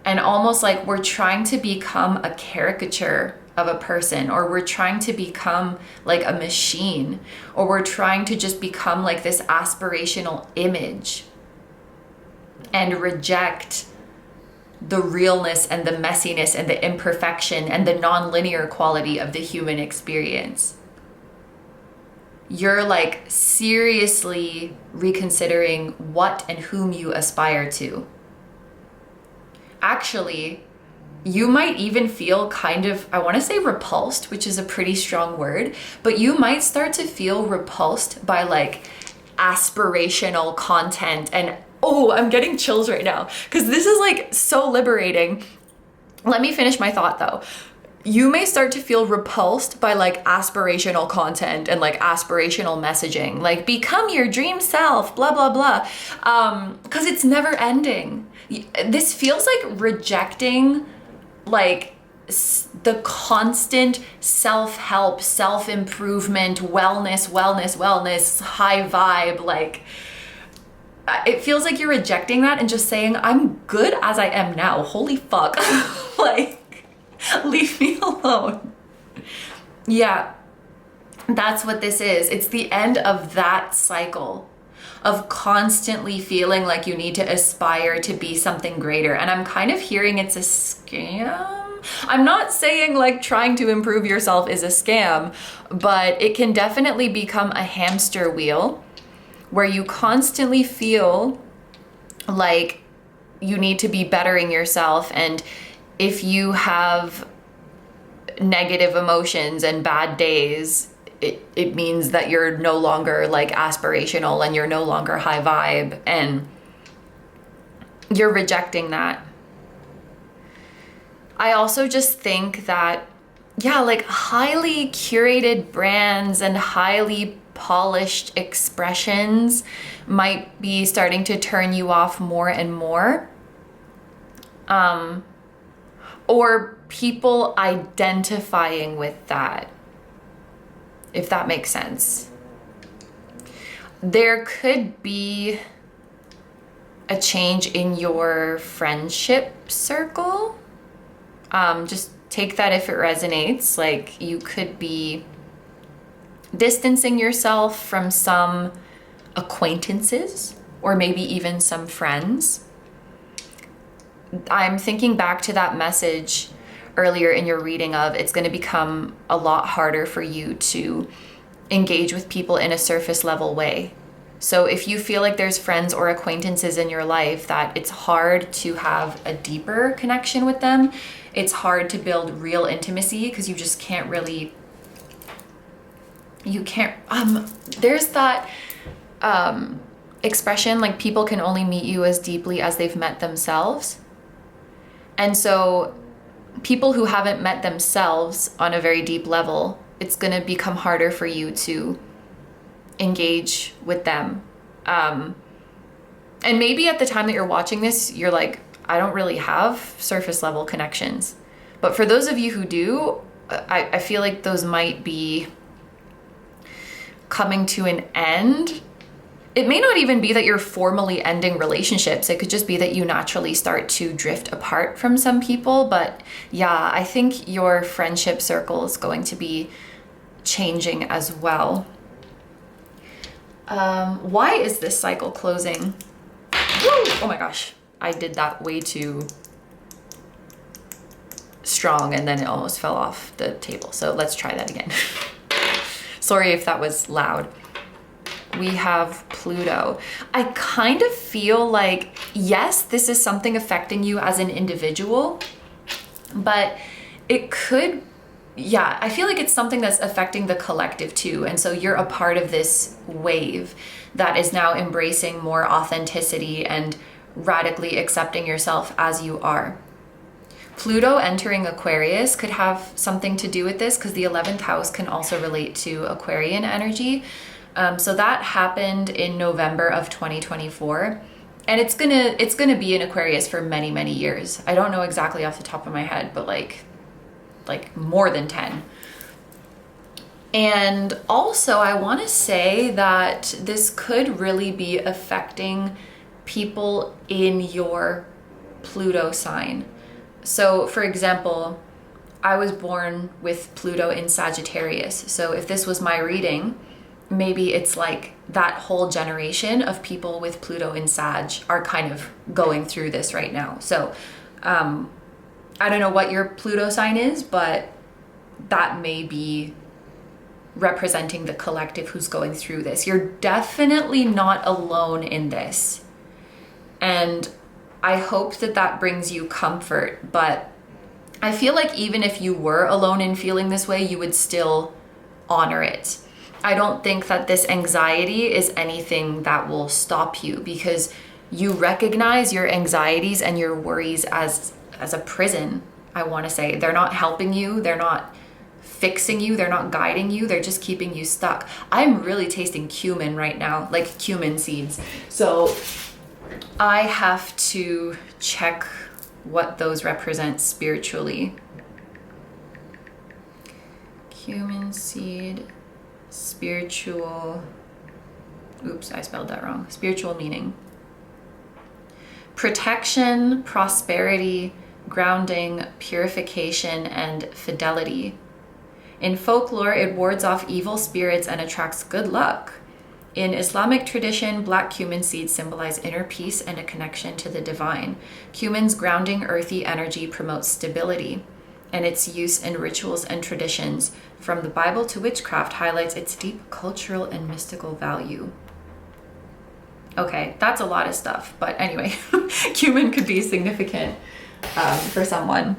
and almost like we're trying to become a caricature of a person, or we're trying to become like a machine, or we're trying to just become like this aspirational image and reject the realness and the messiness and the imperfection and the non-linear quality of the human experience. You're like seriously reconsidering what and whom you aspire to. Actually, you might even feel kind of, I want to say repulsed, which is a pretty strong word, but you might start to feel repulsed by like aspirational content. And oh, I'm getting chills right now because this is like so liberating. Let me finish my thought though. You may start to feel repulsed by like aspirational content and like aspirational messaging, like become your dream self, blah, blah, blah. Because it's never ending. This feels like rejecting like the constant self-help, self-improvement, wellness, high vibe. Like it feels like you're rejecting that and just saying, I'm good as I am now. Holy fuck. Like, leave me alone. Yeah, that's what this is. It's the end of that cycle of constantly feeling like you need to aspire to be something greater. And I'm kind of hearing it's a scam. I'm not saying like trying to improve yourself is a scam, but it can definitely become a hamster wheel where you constantly feel like you need to be bettering yourself. And if you have negative emotions and bad days, it means that you're no longer like aspirational and you're no longer high vibe, and you're rejecting that. I also just think that, yeah, like highly curated brands and highly polished expressions might be starting to turn you off more and more. Or people identifying with that, if that makes sense. There could be a change in your friendship circle. Just take that if it resonates. Like you could be distancing yourself from some acquaintances or maybe even some friends. I'm thinking back to that message earlier in your reading of it's going to become a lot harder for you to engage with people in a surface level way. So if you feel like there's friends or acquaintances in your life that it's hard to have a deeper connection with them, it's hard to build real intimacy because you just can't really, there's that expression like people can only meet you as deeply as they've met themselves. And so people who haven't met themselves on a very deep level, it's going to become harder for you to engage with them. And maybe at the time that you're watching this, you're like, I don't really have surface level connections. But for those of you who do, I feel like those might be coming to an end. It may not even be that you're formally ending relationships. It could just be that you naturally start to drift apart from some people. But yeah, I think your friendship circle is going to be changing as well. Why is this cycle closing? Woo! Oh my gosh, I did that way too strong and then it almost fell off the table. So let's try that again. Sorry if that was loud. We have Pluto. I kind of feel like, yes, this is something affecting you as an individual, but it could, yeah, I feel like it's something that's affecting the collective too. And so you're a part of this wave that is now embracing more authenticity and radically accepting yourself as you are. Pluto entering Aquarius could have something to do with this because the 11th house can also relate to Aquarian energy. So that happened in November of 2024. And it's gonna be in Aquarius for many, many years. I don't know exactly off the top of my head, but like more than 10. And also I want to say that this could really be affecting people in your Pluto sign. So for example, I was born with Pluto in Sagittarius. So if this was my reading, maybe it's like that whole generation of people with Pluto in Sag are kind of going through this right now. So I don't know what your Pluto sign is, but that may be representing the collective who's going through this. You're definitely not alone in this. And I hope that that brings you comfort, but I feel like even if you were alone in feeling this way, you would still honor it. I don't think that this anxiety is anything that will stop you, because you recognize your anxieties and your worries as a prison, I want to say. They're not helping you, they're not fixing you, they're not guiding you, they're just keeping you stuck. I'm really tasting cumin right now, like cumin seeds. So I have to check what those represent spiritually. Cumin seed, spiritual, oops, I spelled that wrong. Spiritual meaning. Protection, prosperity, grounding, purification, and fidelity. In folklore, it wards off evil spirits and attracts good luck. In Islamic tradition, black cumin seeds symbolize inner peace and a connection to the divine. Cumin's grounding, earthy energy promotes stability, and its use in rituals and traditions, from the Bible to witchcraft, highlights its deep cultural and mystical value. Okay, that's a lot of stuff, but anyway, cumin could be significant for someone.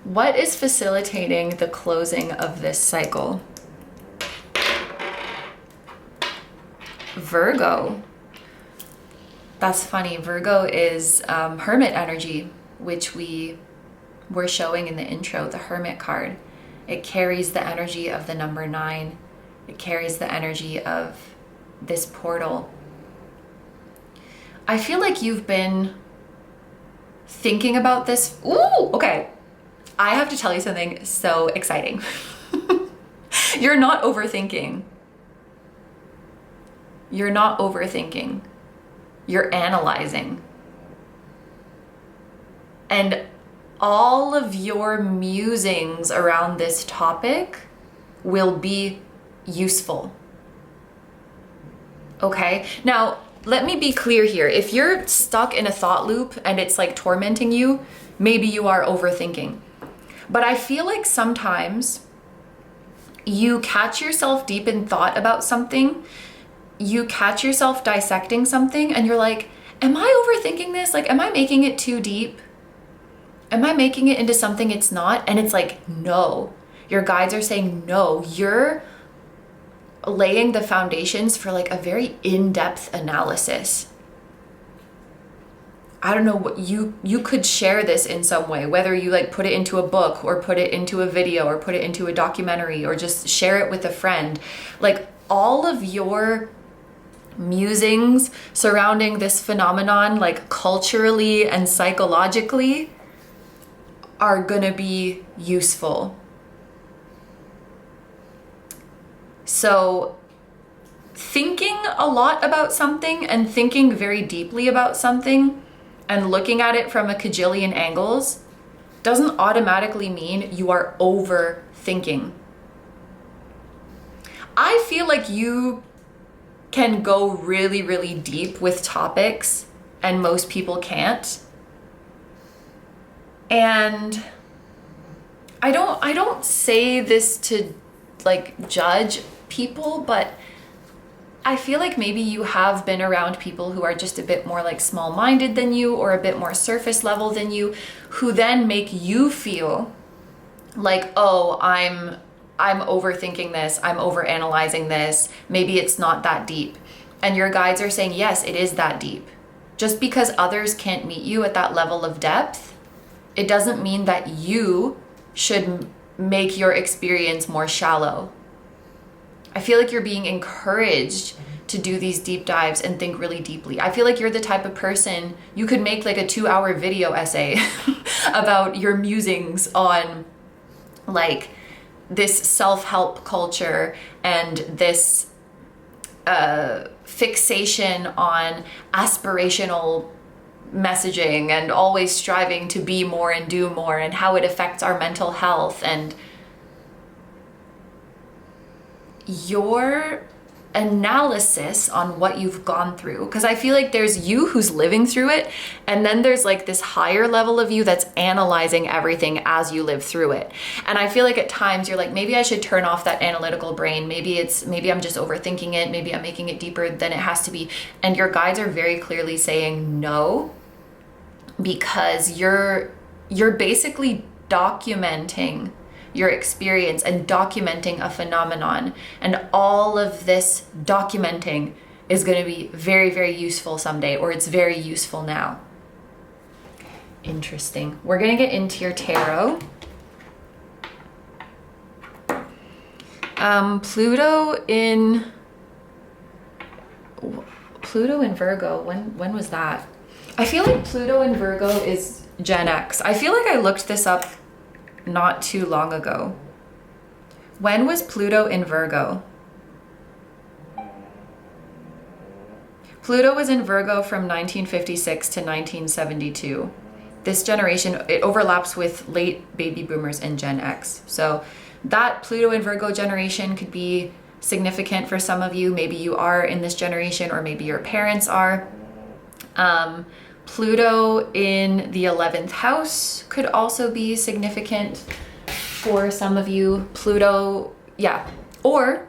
What is facilitating the closing of this cycle? Virgo. That's funny. Virgo is hermit energy, which we were showing in the intro, the Hermit card. It carries the energy of the number 9. It carries the energy of this portal. I feel like you've been thinking about this. Ooh, okay. I have to tell you something so exciting. You're not overthinking. You're not overthinking. You're analyzing. And all of your musings around this topic will be useful. Okay? Now, let me be clear here. If you're stuck in a thought loop and it's like tormenting you, maybe you are overthinking. But I feel like sometimes you catch yourself deep in thought about something, you catch yourself dissecting something, and you're like, am I overthinking this? Like, am I making it too deep? Am I making it into something it's not? And it's like, no. Your guides are saying, no, you're laying the foundations for like a very in-depth analysis. I don't know what you could share this in some way, whether you like put it into a book or put it into a video or put it into a documentary or just share it with a friend. Like, all of your musings surrounding this phenomenon, like culturally and psychologically, are gonna be useful. So thinking a lot about something and thinking very deeply about something and looking at it from a cajillion angles doesn't automatically mean you are overthinking. I feel like you can go really, really deep with topics and most people can't. And I don't say this to like judge people, but I feel like maybe you have been around people who are just a bit more like small-minded than you or a bit more surface level than you, who then make you feel like, oh, I'm overthinking this, I'm overanalyzing this, maybe it's not that deep. And your guides are saying, yes, it is that deep. Just because others can't meet you at that level of depth, it doesn't mean that you should make your experience more shallow. I feel like you're being encouraged to do these deep dives and think really deeply. I feel like you're the type of person, you could make like a 2-hour video essay about your musings on like this self-help culture and this fixation on aspirational messaging and always striving to be more and do more, and how it affects our mental health, and your analysis on what you've gone through. Because I feel like there's you who's living through it, and then there's like this higher level of you that's analyzing everything as you live through it. And I feel like at times you're like, maybe I should turn off that analytical brain. Maybe I'm just overthinking it. Maybe I'm making it deeper than it has to be. And your guides are very clearly saying no, because you're basically documenting your experience and documenting a phenomenon, and all of this documenting is going to be very, very useful someday, or it's very useful now. Interesting. We're going to get into your tarot. Pluto in Virgo, when was that? I feel like Pluto in Virgo is Gen X. I feel like I looked this up not too long ago. When was Pluto in Virgo? Pluto was in Virgo from 1956 to 1972. This generation, it overlaps with late baby boomers and Gen X. So that Pluto in Virgo generation could be significant for some of you. Maybe you are in this generation, or maybe your parents are. Pluto in the 11th house could also be significant for some of you. Pluto, or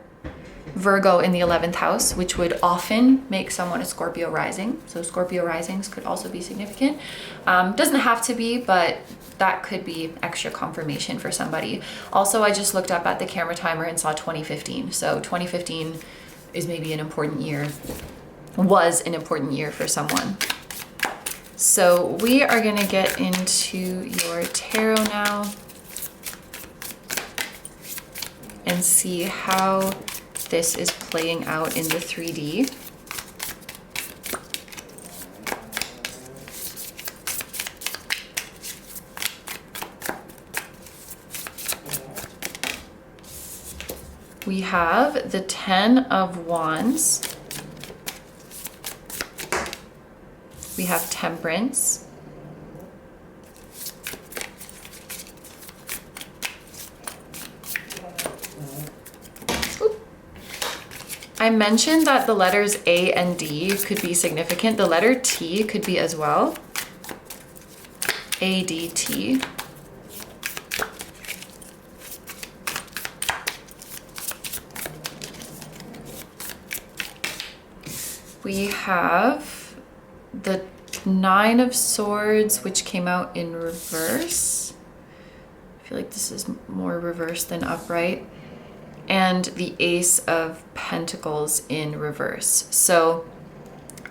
Virgo in the 11th house, which would often make someone a Scorpio rising. So Scorpio risings could also be significant. Doesn't have to be, but that could be extra confirmation for somebody. Also, I just looked up at the camera timer and saw 2015. So 2015 is maybe an important year, was an important year for someone. So we are going to get into your tarot now and see how this is playing out in the 3D. We have the 10 of Wands. We have Temperance. Oop. I mentioned that the letters A and D could be significant. The letter T could be as well. ADT. We have the 9 of Swords, which came out in reverse. I feel like this is more reverse than upright. And the Ace of Pentacles in reverse. So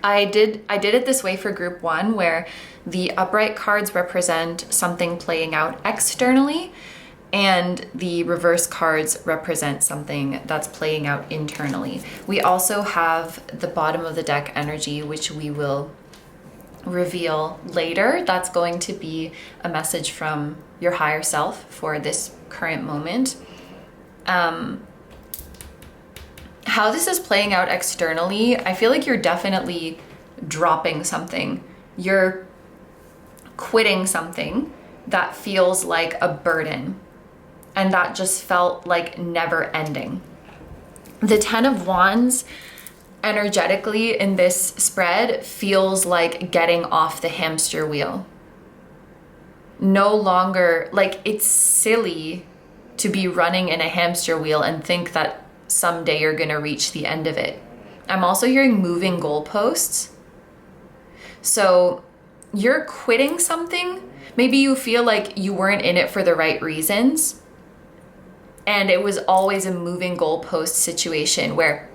I did it this way for group 1, where the upright cards represent something playing out externally, and the reverse cards represent something that's playing out internally. We also have the bottom of the deck energy, which we will reveal later. That's going to be a message from your higher self for this current moment. How this is playing out externally, I feel like you're definitely dropping something. You're quitting something that feels like a burden, and that just felt like never ending. The 10 of Wands energetically in this spread feels like getting off the hamster wheel. No longer, like, it's silly to be running in a hamster wheel and think that someday you're gonna reach the end of it. I'm also hearing moving goalposts. So you're quitting something. Maybe you feel like you weren't in it for the right reasons, and it was always a moving goalpost situation where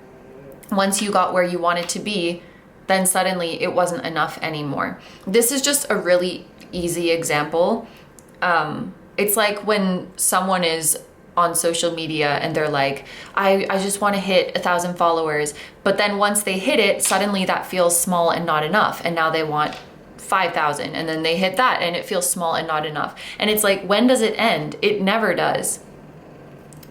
once you got where you wanted to be, then suddenly it wasn't enough anymore. This is just a really easy example. It's like when someone is on social media and they're like, I just want to hit 1,000 followers. But then once they hit it, suddenly that feels small and not enough. And now they want 5,000, and then they hit that and it feels small and not enough. And it's like, when does it end? It never does,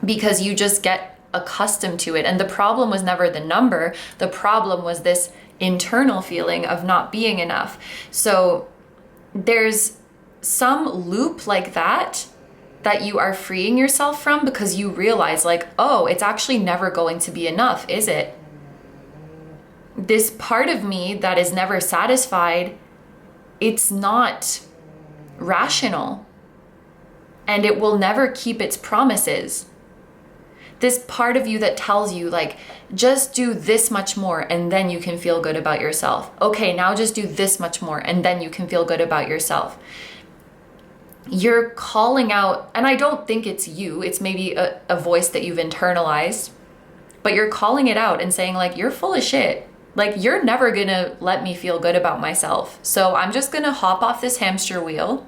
because you just get accustomed to it. And the problem was never the number. The problem was this internal feeling of not being enough. So there's some loop like that you are freeing yourself from, because you realize like, oh, it's actually never going to be enough, is it? This part of me that is never satisfied, it's not rational, and it will never keep its promises. This part of you that tells you like, just do this much more and then you can feel good about yourself. Okay, now just do this much more and then you can feel good about yourself. You're calling out, and I don't think it's you, it's maybe a voice that you've internalized, but you're calling it out and saying like, you're full of shit. Like, you're never gonna let me feel good about myself. So I'm just gonna hop off this hamster wheel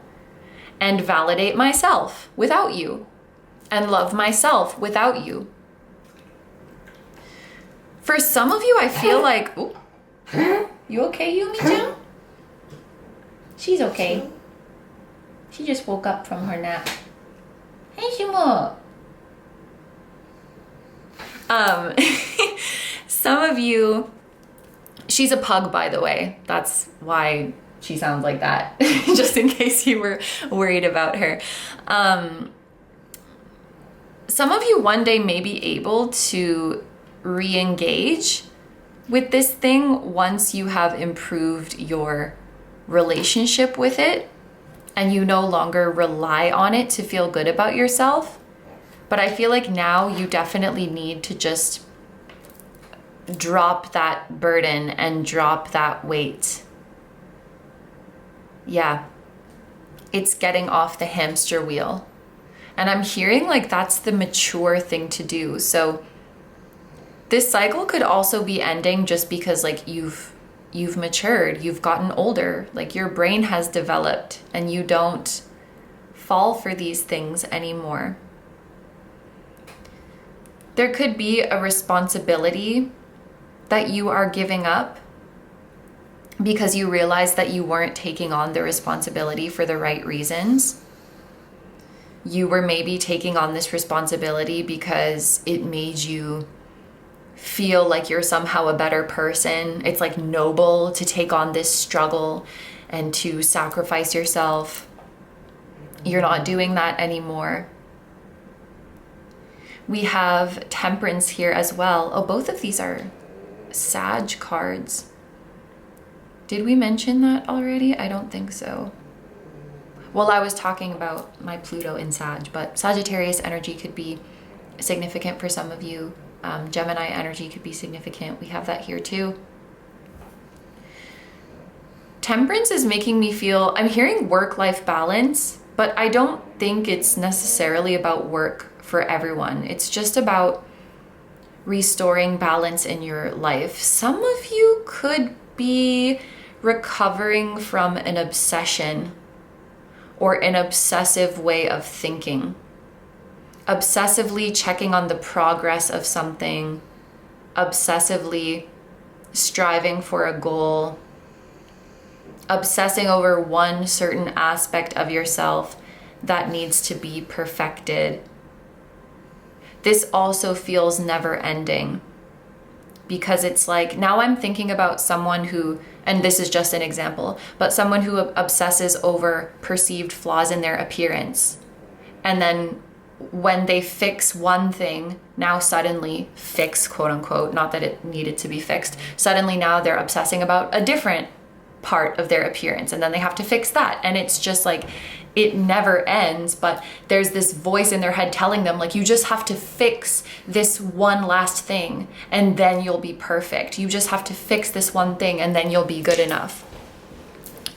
and validate myself without you, and love myself without you. For some of you, I feel like, ooh, you okay, Yumi-chan? She's okay. She just woke up from her nap. Hey, Shimo. Some of you, she's a pug, by the way. That's why she sounds like that, just in case you were worried about her. Some of you one day may be able to re-engage with this thing once you have improved your relationship with it and you no longer rely on it to feel good about yourself. But I feel like now you definitely need to just drop that burden and drop that weight. Yeah, it's getting off the hamster wheel. And I'm hearing like that's the mature thing to do. So this cycle could also be ending just because like you've matured, you've gotten older, like your brain has developed and you don't fall for these things anymore. There could be a responsibility that you are giving up because you realize that you weren't taking on the responsibility for the right reasons. You were maybe taking on this responsibility because it made you feel like you're somehow a better person. It's like noble to take on this struggle and to sacrifice yourself. You're not doing that anymore. We have Temperance here as well. Oh, both of these are Sag cards. Did we mention that already? I don't think so. Well, I was talking about my Pluto in Sag, but Sagittarius energy could be significant for some of you. Gemini energy could be significant. We have that here too. Temperance is making me feel, I'm hearing work-life balance, but I don't think it's necessarily about work for everyone. It's just about restoring balance in your life. Some of you could be recovering from an obsession or an obsessive way of thinking. Obsessively checking on the progress of something, obsessively striving for a goal, obsessing over one certain aspect of yourself that needs to be perfected. This also feels never ending because it's like, now I'm thinking about someone who, and this is just an example, but someone who obsesses over perceived flaws in their appearance. And then when they fix one thing, now suddenly fix, quote unquote, not that it needed to be fixed, suddenly now they're obsessing about a different part of their appearance and then they have to fix that. And it's just like, it never ends, but there's this voice in their head telling them like, you just have to fix this one last thing and then you'll be perfect. You just have to fix this one thing and then you'll be good enough.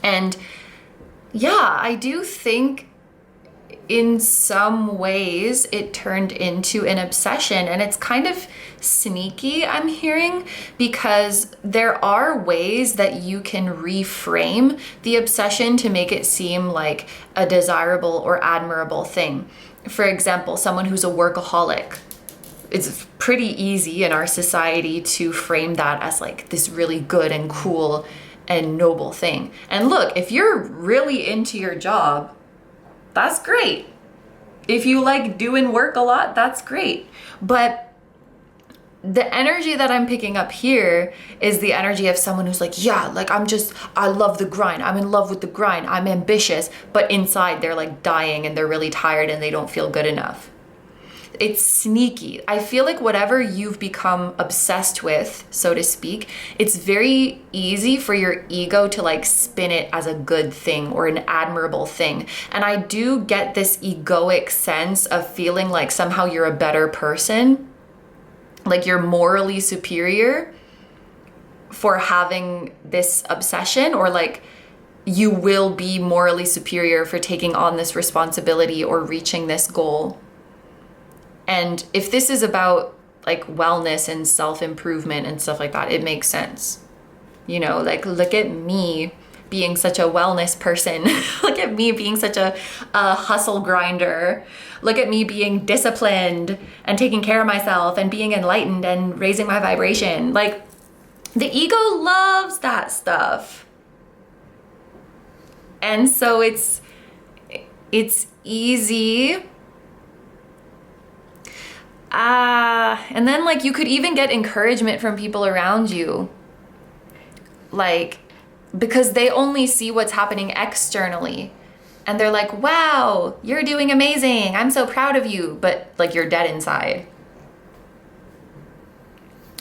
And yeah, I do think in some ways it turned into an obsession, and it's kind of sneaky, I'm hearing, because there are ways that you can reframe the obsession to make it seem like a desirable or admirable thing. for example, someone who's a workaholic, it's pretty easy in our society to frame that as like this really good and cool and noble thing. And look, if you're really into your job, that's great. If you like doing work a lot, that's great. But the energy that I'm picking up here is the energy of someone who's like, yeah, like I love the grind. I'm in love with the grind. I'm ambitious. But inside they're like dying and they're really tired and they don't feel good enough. It's sneaky. I feel like whatever you've become obsessed with, so to speak, it's very easy for your ego to like spin it as a good thing or an admirable thing. And I do get this egoic sense of feeling like somehow you're a better person, like you're morally superior for having this obsession, or like you will be morally superior for taking on this responsibility or reaching this goal. And if this is about like wellness and self-improvement and stuff like that, it makes sense. You know, like look at me being such a wellness person. Look at me being such a hustle grinder. Look at me being disciplined and taking care of myself and being enlightened and raising my vibration. Like the ego loves that stuff. And so it's easy. And then like you could even get encouragement from people around you. Like, because they only see what's happening externally. And they're like, wow, you're doing amazing. I'm so proud of you. But like you're dead inside.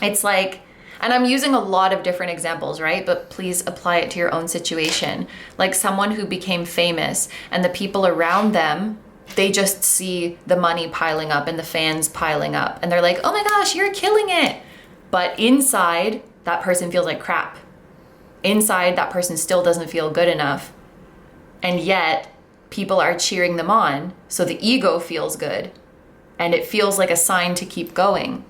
It's like, and I'm using a lot of different examples, right? But please apply it to your own situation. Like someone who became famous and the people around them, they just see the money piling up and the fans piling up. And they're like, oh my gosh, you're killing it. But inside, that person feels like crap. Inside, that person still doesn't feel good enough. And yet, people are cheering them on. So the ego feels good. And it feels like a sign to keep going.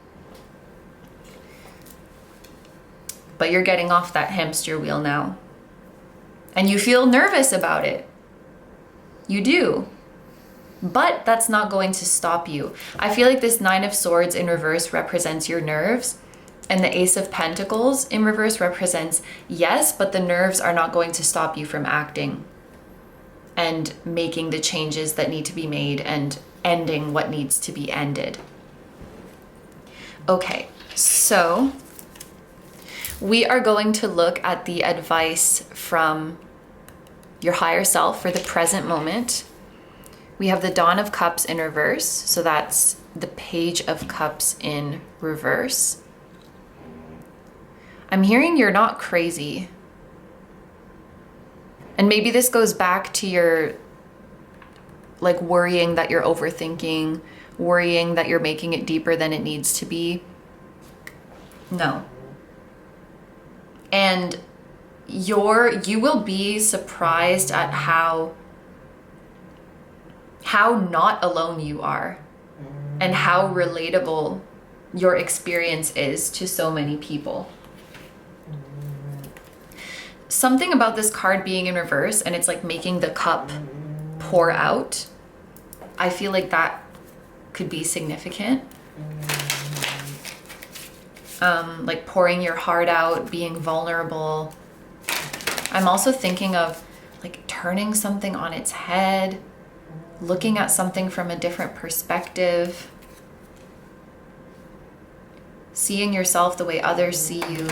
But you're getting off that hamster wheel now. And you feel nervous about it. You do. But that's not going to stop you. I feel like this Nine of Swords in reverse represents your nerves. And the Ace of Pentacles in reverse represents yes, but the nerves are not going to stop you from acting and making the changes that need to be made and ending what needs to be ended. Okay, so we are going to look at the advice from your higher self for the present moment. We have the Dawn of Cups in reverse, so that's the Page of Cups in reverse. I'm hearing you're not crazy. And maybe this goes back to your like worrying that you're overthinking, worrying that you're making it deeper than it needs to be. No. And you will be surprised at how not alone you are and how relatable your experience is to so many people. Something about this card being in reverse and it's like making the cup pour out. I feel like that could be significant. Like pouring your heart out, being vulnerable. I'm also thinking of like turning something on its head, looking at something from a different perspective, seeing yourself the way others see you.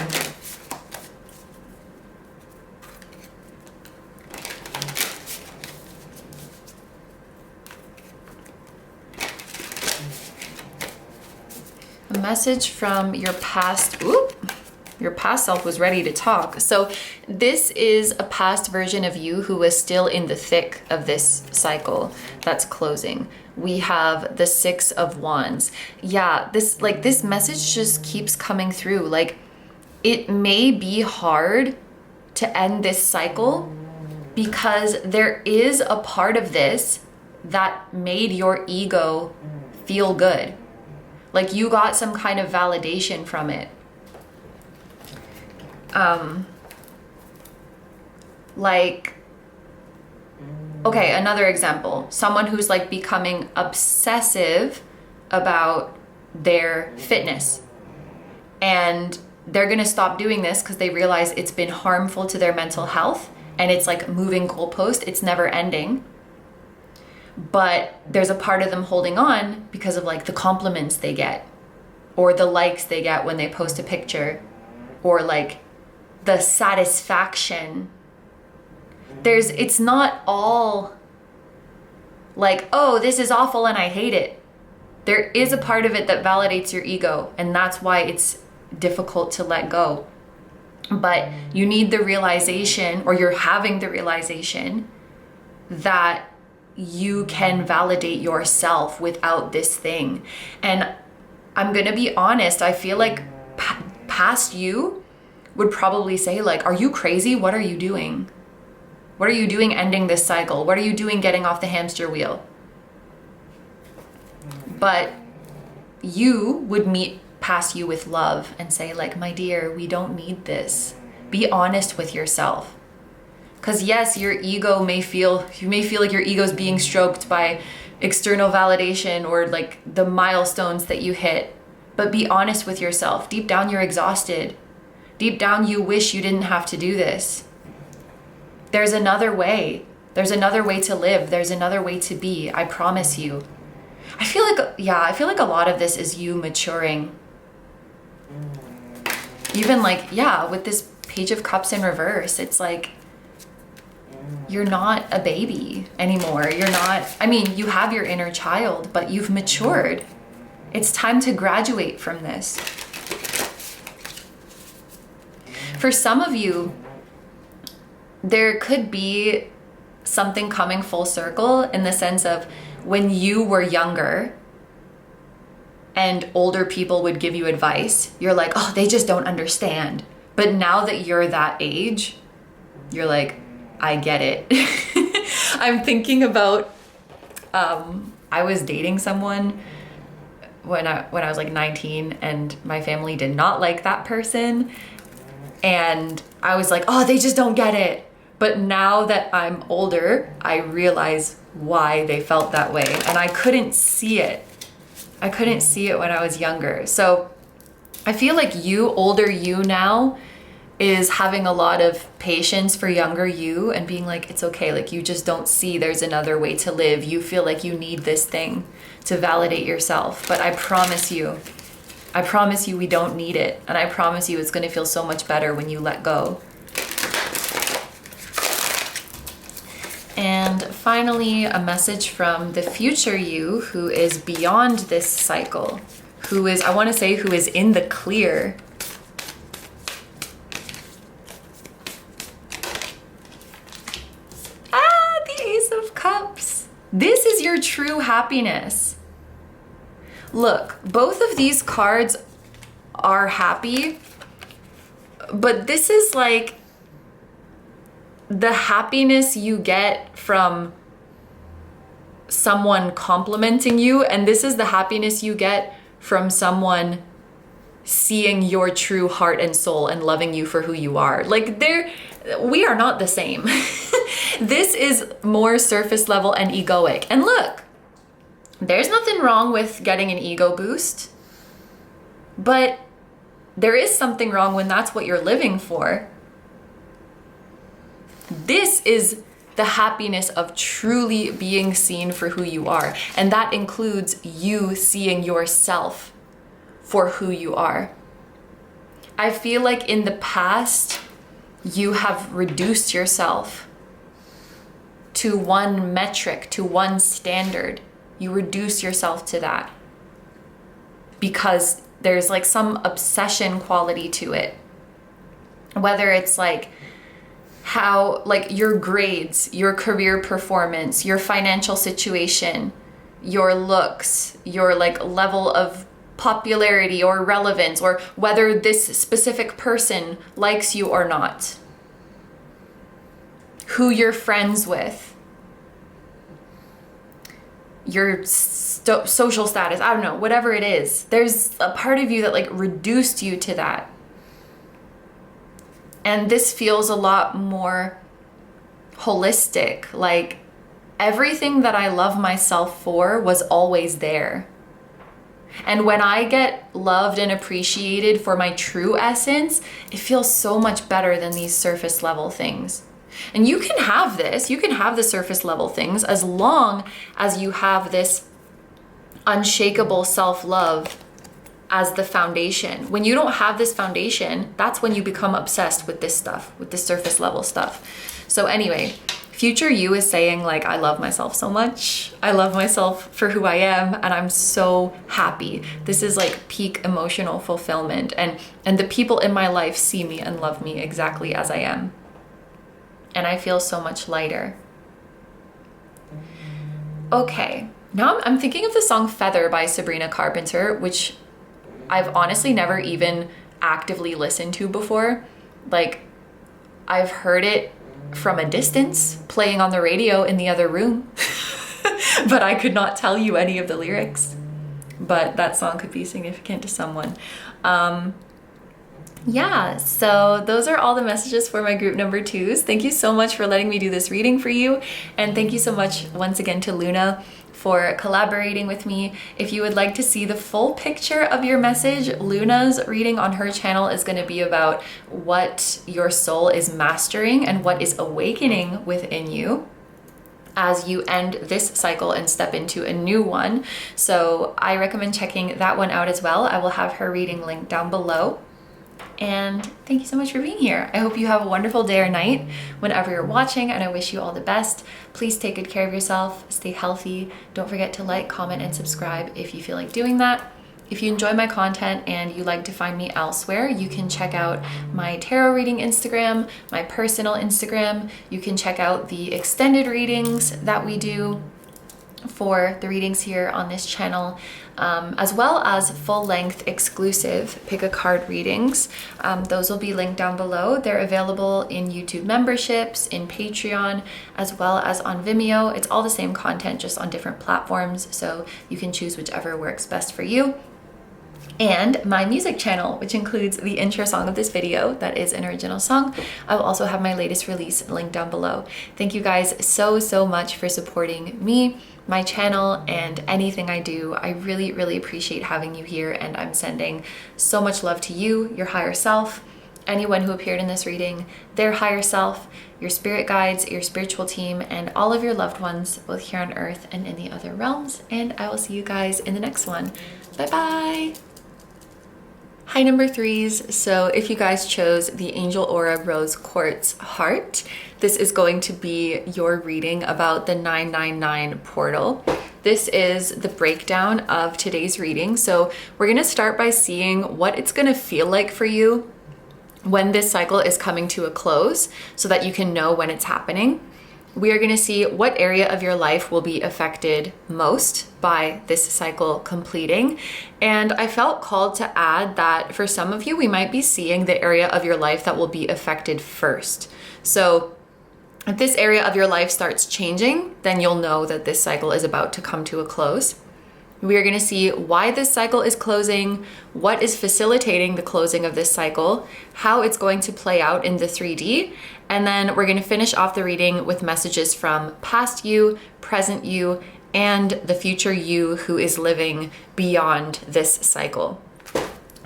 A message from your past. Your past self was ready to talk. So this is a past version of you who was still in the thick of this cycle that's closing. We have the Six of Wands. Yeah, this message just keeps coming through. Like it may be hard to end this cycle because there is a part of this that made your ego feel good. Like you got some kind of validation from it. Okay, another example. Someone who's like becoming obsessive about their fitness. And they're gonna stop doing this because they realize it's been harmful to their mental health, and it's like moving goalpost, it's never ending. But there's a part of them holding on because of like the compliments they get, or the likes they get when they post a picture, or like the satisfaction. It's not all like, oh, this is awful and I hate it. There is a part of it that validates your ego, and that's why it's difficult to let go. But you need the realization, or you're having the realization, that you can validate yourself without this thing. And I'm gonna be honest, I feel like past you would probably say like, are you crazy? What are you doing? What are you doing ending this cycle? What are you doing getting off the hamster wheel? But you would meet past you with love and say like, my dear, we don't need this. Be honest with yourself. Because yes, your ego you may feel like your ego is being stroked by external validation or like the milestones that you hit. But be honest with yourself. Deep down, you're exhausted. Deep down, you wish you didn't have to do this. There's another way. There's another way to live. There's another way to be. I promise you. I feel like a lot of this is you maturing. Even like, with this Page of Cups in reverse, it's like, you're not a baby anymore. You have your inner child, but you've matured. It's time to graduate from this. For some of you, there could be something coming full circle in the sense of when you were younger and older people would give you advice, you're like, oh, they just don't understand. But now that you're that age, you're like, I get it. I'm thinking about, I was dating someone when I was like 19, and my family did not like that person. And I was like, oh, they just don't get it. But now that I'm older, I realize why they felt that way. And I couldn't see it. I couldn't see it when I was younger. So I feel like older you now is having a lot of patience for younger you and being like, it's okay. Like, you just don't see there's another way to live. You feel like you need this thing to validate yourself. But I promise you we don't need it. And I promise you it's going to feel so much better when you let go. And finally, a message from the future you who is beyond this cycle, who is in the clear. The Ace of Cups. This is your true happiness. Look, both of these cards are happy, but this is like the happiness you get from someone complimenting you, and this is the happiness you get from someone seeing your true heart and soul and loving you for who you are. Like, we are not the same. This is more surface level and egoic. And look, there's nothing wrong with getting an ego boost, but there is something wrong when that's what you're living for. This is the happiness of truly being seen for who you are. And that includes you seeing yourself for who you are. I feel like in the past, you have reduced yourself to one metric, to one standard. You reduce yourself to that because there's like some obsession quality to it. Whether it's like how, like, your grades, your career performance, your financial situation, your looks, your like level of popularity or relevance, or whether this specific person likes you or not, who you're friends with, your social status, I don't know, whatever it is. There's a part of you that like reduced you to that. And this feels a lot more holistic. Like, everything that I love myself for was always there. And when I get loved and appreciated for my true essence, it feels so much better than these surface level things. And you can have this, you can have the surface level things as long as you have this unshakable self-love as the foundation. When you don't have this foundation, that's when you become obsessed with this stuff, with this surface level stuff. So anyway, future you is saying like, I love myself so much. I love myself for who I am, and I'm so happy. This is like peak emotional fulfillment, and the people in my life see me and love me exactly as I am. And I feel so much lighter. Okay, now I'm thinking of the song Feather by Sabrina Carpenter, which I've honestly never even actively listened to before. Like, I've heard it from a distance playing on the radio in the other room, but I could not tell you any of the lyrics. But that song could be significant to someone. Yeah, so those are all the messages for my group number 2s. Thank you so much for letting me do this reading for you. And thank you so much once again to Luna for collaborating with me. If you would like to see the full picture of your message, Luna's reading on her channel is going to be about what your soul is mastering and what is awakening within you as you end this cycle and step into a new one. So I recommend checking that one out as well. I will have her reading linked down below. And thank you so much for being here. I hope you have a wonderful day or night whenever you're watching, and I wish you all the best. Please take good care of yourself, stay healthy. Don't forget to like, comment, and subscribe if you feel like doing that. If you enjoy my content and you like to find me elsewhere, you can check out my tarot reading Instagram, my personal Instagram. You can check out the extended readings that we do for the readings here on this channel, as well as full-length exclusive pick a card readings. Those will be linked down below. They're available in YouTube memberships, in Patreon, as well as on Vimeo. It's all the same content, just on different platforms, so you can choose whichever works best for you. And my music channel, which includes the intro song of this video that is an original song. I will also have my latest release linked down below. Thank you guys so much for supporting me, my channel, and anything I do. I really appreciate having you here, and I'm sending so much love to you, your higher self, anyone who appeared in this reading, their higher self, your spirit guides, your spiritual team, and all of your loved ones, both here on earth and in the other realms. And I will see you guys in the next one. Bye bye. Hi number 3s. So if you guys chose the Angel Aura Rose Quartz Heart, this is going to be your reading about the 999 portal. This is the breakdown of today's reading. So we're going to start by seeing what it's going to feel like for you when this cycle is coming to a close, so that you can know when it's happening. We are going to see what area of your life will be affected most by this cycle completing. And I felt called to add that for some of you, we might be seeing the area of your life that will be affected first. So if this area of your life starts changing, then you'll know that this cycle is about to come to a close. We are going to see why this cycle is closing, what is facilitating the closing of this cycle, how it's going to play out in the 3D, and then we're going to finish off the reading with messages from past you, present you, and the future you who is living beyond this cycle.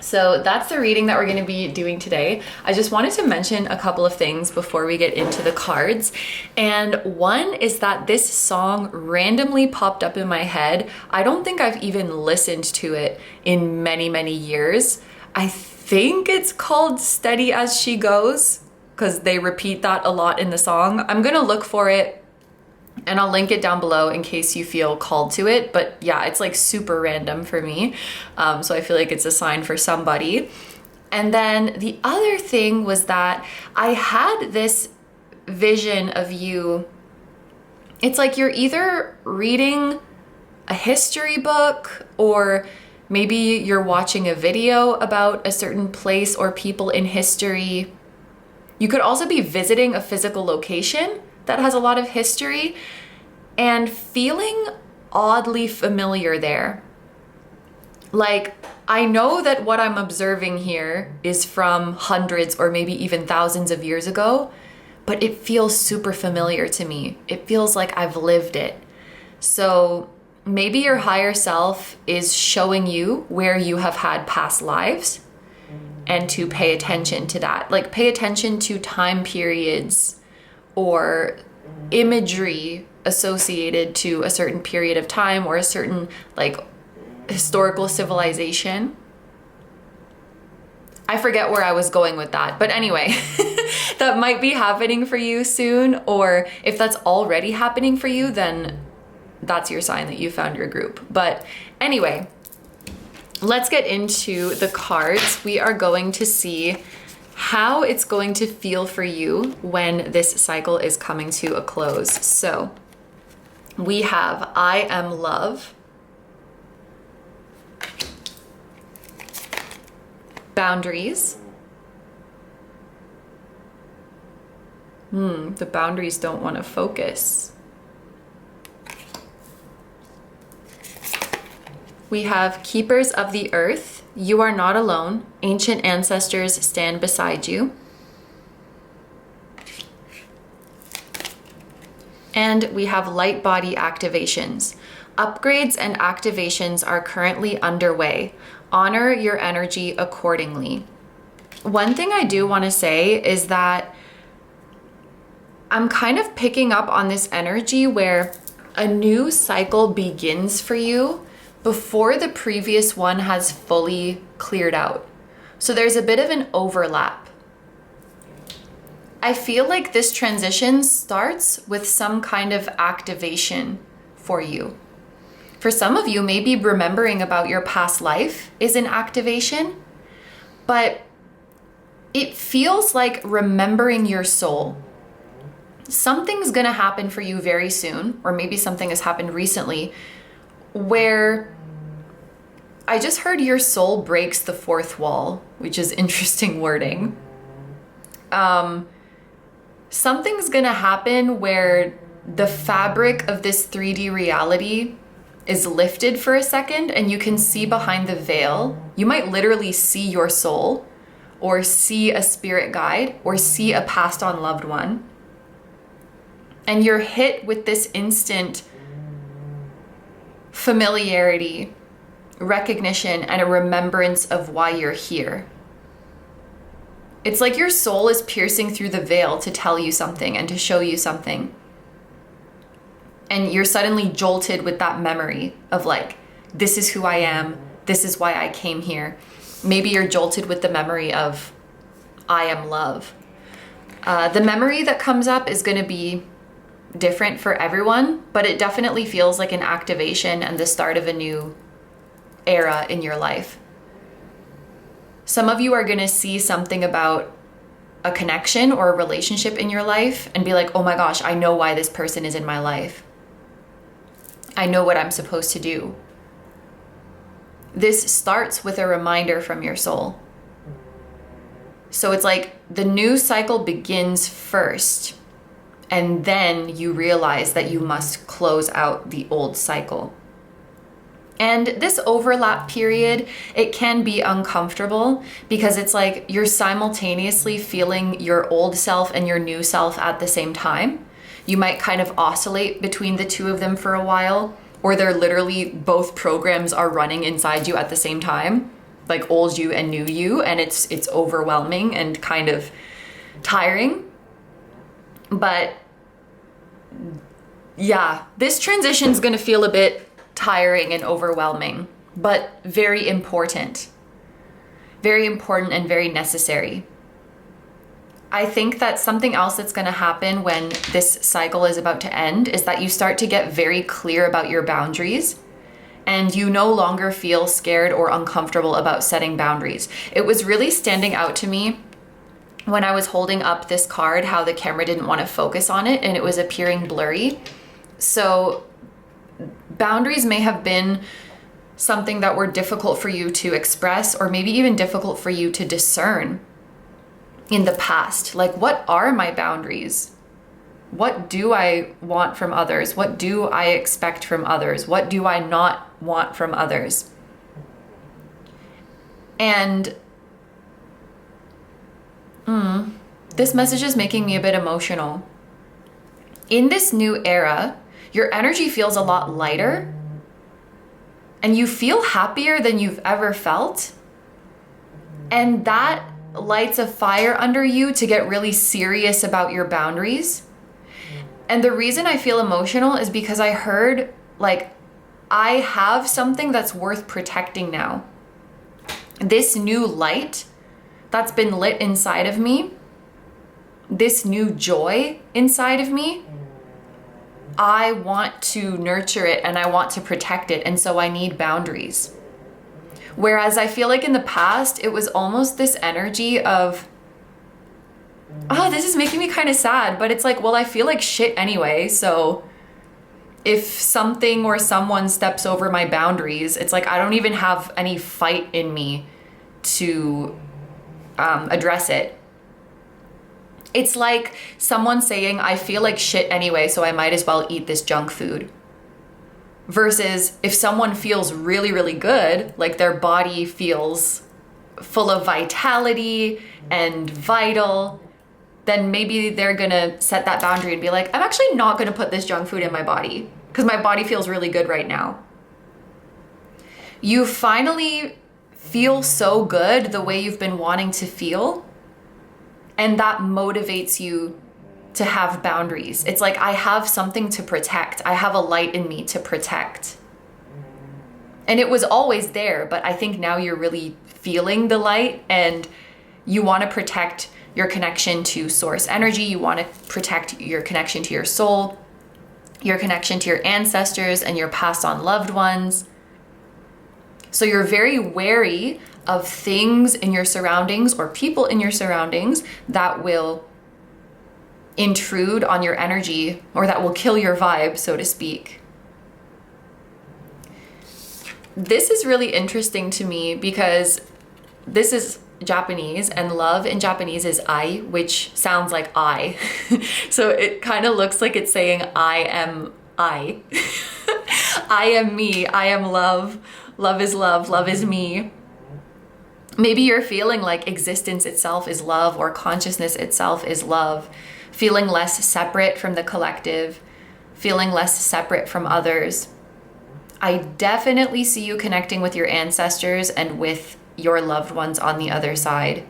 So that's the reading that we're going to be doing today. I just wanted to mention a couple of things before we get into the cards. And one is that this song randomly popped up in my head. I don't think I've even listened to it in many years. I think it's called Steady As She Goes, because they repeat that a lot in the song. I'm going to look for it and I'll link it down below in case you feel called to it. But yeah, it's like super random for me. So I feel like it's a sign for somebody. And then the other thing was that I had this vision of you. It's like you're either reading a history book, or maybe you're watching a video about a certain place or people in history. You could also be visiting a physical location that has a lot of history and feeling oddly familiar there. Like, I know that what I'm observing here is from hundreds or maybe even thousands of years ago, but it feels super familiar to me. It feels like I've lived it. So maybe your higher self is showing you where you have had past lives, and to pay attention to that. Like pay attention to time periods or imagery associated to a certain period of time or a certain like historical civilization. I forget where I was going with that, but anyway, that might be happening for you soon, or if that's already happening for you, then that's your sign that you found your group. But anyway, let's get into the cards. We are going to see how it's going to feel for you when this cycle is coming to a close. So we have I am love, boundaries. The boundaries don't want to focus. We have keepers of the earth. You are not alone. Ancient ancestors stand beside you. And we have light body activations. Upgrades and activations are currently underway. Honor your energy accordingly. One thing I do want to say is that I'm kind of picking up on this energy where a new cycle begins for you before the previous one has fully cleared out. So there's a bit of an overlap. I feel like this transition starts with some kind of activation for you. For some of you, maybe remembering about your past life is an activation, but it feels like remembering your soul. Something's gonna happen for you very soon, or maybe something has happened recently, where I just heard your soul breaks the fourth wall, which is interesting wording. Something's gonna happen where the fabric of this 3D reality is lifted for a second and you can see behind the veil. You might literally see your soul, or see a spirit guide, or see a passed on loved one. And you're hit with this instant familiarity, recognition, and a remembrance of why you're here. It's like your soul is piercing through the veil to tell you something and to show you something. And you're suddenly jolted with that memory of like, this is who I am, this is why I came here. Maybe you're jolted with the memory of, I am love. The memory that comes up is gonna be different for everyone, but it definitely feels like an activation and the start of a new era in your life. Some of you are gonna see something about a connection or a relationship in your life and be like, oh my gosh, I know why this person is in my life. I know what I'm supposed to do. This starts with a reminder from your soul. So it's like the new cycle begins first, and then you realize that you must close out the old cycle. And this overlap period, it can be uncomfortable because it's like you're simultaneously feeling your old self and your new self at the same time. You might kind of oscillate between the two of them for a while, or they're literally both programs are running inside you at the same time, like old you and new you, and it's overwhelming and kind of tiring. But yeah, this transition's gonna feel a bit tiring and overwhelming, but very important and very necessary. I think that something else that's going to happen when this cycle is about to end is that you start to get very clear about your boundaries, and you no longer feel scared or uncomfortable about setting boundaries. It was really standing out to me when I was holding up this card, how the camera didn't want to focus on it and it was appearing blurry. So boundaries may have been something that were difficult for you to express, or maybe even difficult for you to discern in the past. Like, what are my boundaries? What do I want from others? What do I expect from others? What do I not want from others? And This message is making me a bit emotional. In this new era, your energy feels a lot lighter and you feel happier than you've ever felt. And that lights a fire under you to get really serious about your boundaries. And the reason I feel emotional is because I heard, like, I have something that's worth protecting now. This new light that's been lit inside of me, this new joy inside of me, I want to nurture it and I want to protect it. And so I need boundaries. Whereas I feel like in the past, it was almost this energy of, oh, this is making me kind of sad, but it's like, well, I feel like shit anyway. So if something or someone steps over my boundaries, it's like, I don't even have any fight in me to address it. It's like someone saying, I feel like shit anyway, so I might as well eat this junk food. Versus if someone feels really, really good, like their body feels full of vitality and vital, then maybe they're gonna set that boundary and be like, I'm actually not gonna put this junk food in my body because my body feels really good right now. You finally feel so good the way you've been wanting to feel, and that motivates you to have boundaries. It's like, I have something to protect. I have a light in me to protect. And it was always there, but I think now you're really feeling the light and you want to protect your connection to source energy. You want to protect your connection to your soul, your connection to your ancestors and your passed on loved ones. So you're very wary of things in your surroundings or people in your surroundings that will intrude on your energy or that will kill your vibe, so to speak. This is really interesting to me because this is Japanese and love in Japanese is ai, which sounds like I. So it kind of looks like it's saying I am I. I am me, I am love, love is me. Maybe you're feeling like existence itself is love or consciousness itself is love, feeling less separate from the collective, feeling less separate from others. I definitely see you connecting with your ancestors and with your loved ones on the other side.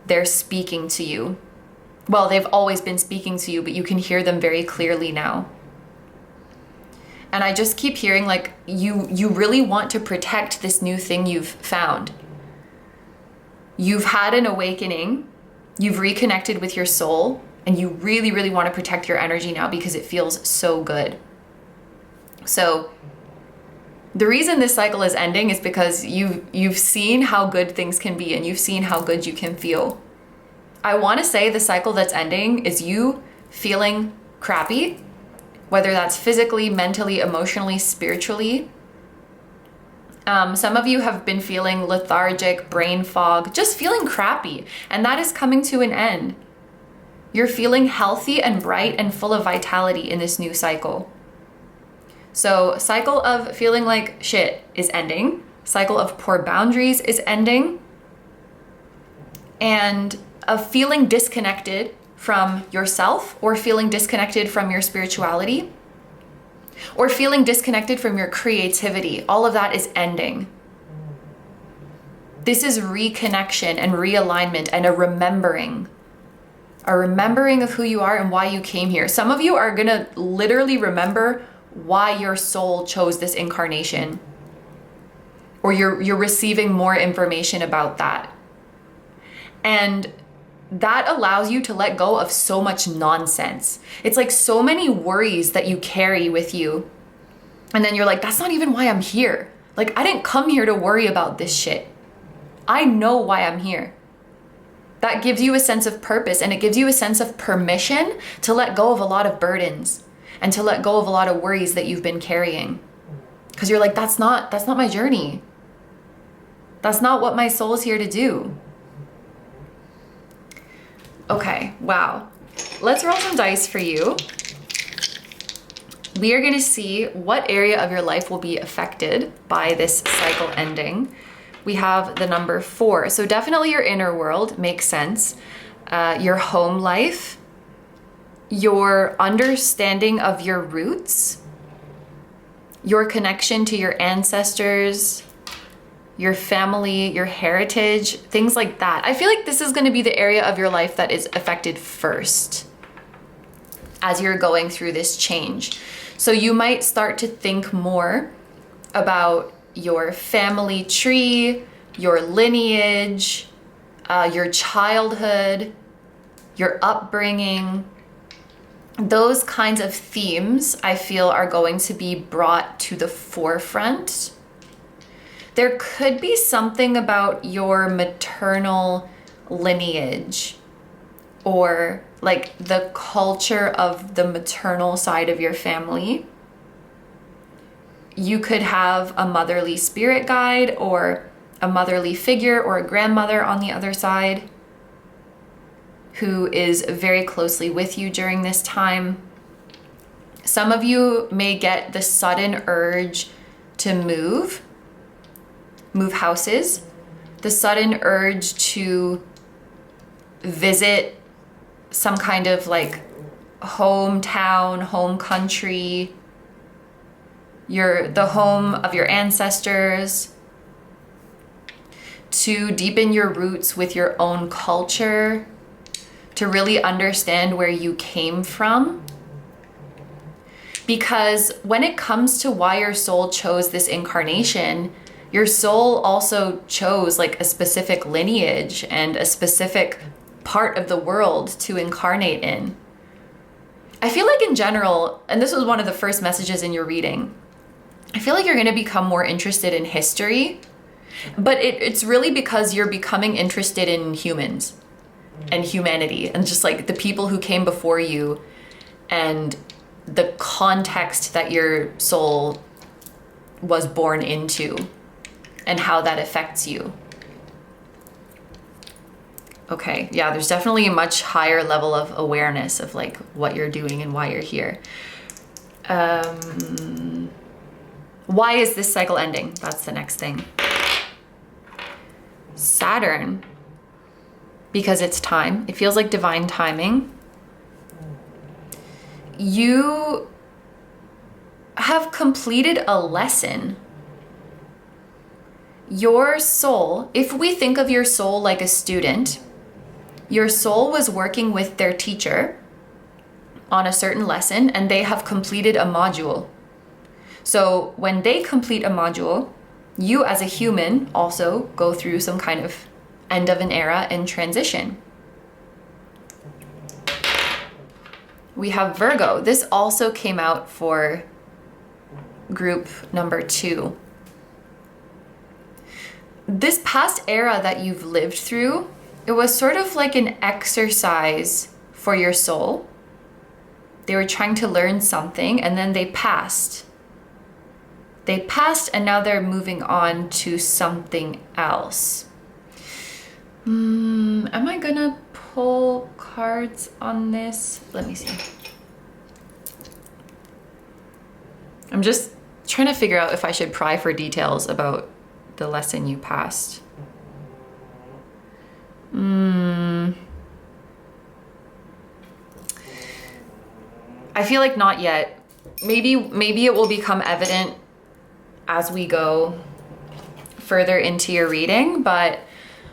They're speaking to you. Well, they've always been speaking to you, but you can hear them very clearly now. And I just keep hearing like you really want to protect this new thing you've found. You've had an awakening, you've reconnected with your soul, and you really, really want to protect your energy now because it feels so good. So the reason this cycle is ending is because you've seen how good things can be and you've seen how good you can feel. I want to say the cycle that's ending is you feeling crappy, whether that's physically, mentally, emotionally, spiritually. Some of you have been feeling lethargic, brain fog, just feeling crappy, and that is coming to an end. You're feeling healthy and bright and full of vitality in this new cycle. So cycle of feeling like shit is ending. Cycle of poor boundaries is ending. And of feeling disconnected from yourself or feeling disconnected from your spirituality or feeling disconnected from your creativity. All of that is ending. This is reconnection and realignment and a remembering of who you are and why you came here. Some of you are gonna literally remember why your soul chose this incarnation, or you're receiving more information about that. And that allows you to let go of so much nonsense. It's like so many worries that you carry with you. And then you're like, that's not even why I'm here. Like, I didn't come here to worry about this shit. I know why I'm here. That gives you a sense of purpose and it gives you a sense of permission to let go of a lot of burdens and to let go of a lot of worries that you've been carrying. Because you're like, that's not my journey. That's not what my soul is here to do. Okay, wow. Let's roll some dice for you. We are gonna see what area of your life will be affected by this cycle ending. We have the number 4. So definitely your inner world makes sense. your home life, your understanding of your roots, your connection to your ancestors, your family, your heritage, things like that. I feel like this is going to be the area of your life that is affected first as you're going through this change. So you might start to think more about your family tree, your lineage, your childhood, your upbringing. Those kinds of themes I feel are going to be brought to the forefront. There could be something about your maternal lineage or like the culture of the maternal side of your family. You could have a motherly spirit guide or a motherly figure or a grandmother on the other side who is very closely with you during this time. Some of you may get the sudden urge to move houses, the sudden urge to visit some kind of like hometown, home country, the home of your ancestors, to deepen your roots with your own culture, to really understand where you came from. Because when it comes to why your soul chose this incarnation, your soul also chose like a specific lineage and a specific part of the world to incarnate in. I feel like in general, and this was one of the first messages in your reading, I feel like you're going to become more interested in history, but it's really because you're becoming interested in humans and humanity and just like the people who came before you and the context that your soul was born into and how that affects you. Okay, yeah, there's definitely a much higher level of awareness of like what you're doing and why you're here. Why is this cycle ending? That's the next thing. Saturn, because it's time. It feels like divine timing. You have completed a lesson. Your soul, if we think of your soul like a student, your soul was working with their teacher on a certain lesson and they have completed a module. So when they complete a module, you as a human also go through some kind of end of an era and transition. We have Virgo. This also came out for group number 2. This past era that you've lived through, it was sort of like an exercise for your soul. They were trying to learn something and then they passed. They passed and now they're moving on to something else. Am I gonna pull cards on this? Let me see. I'm just trying to figure out if I should pry for details about the lesson you passed. I feel like not yet. Maybe it will become evident as we go further into your reading, but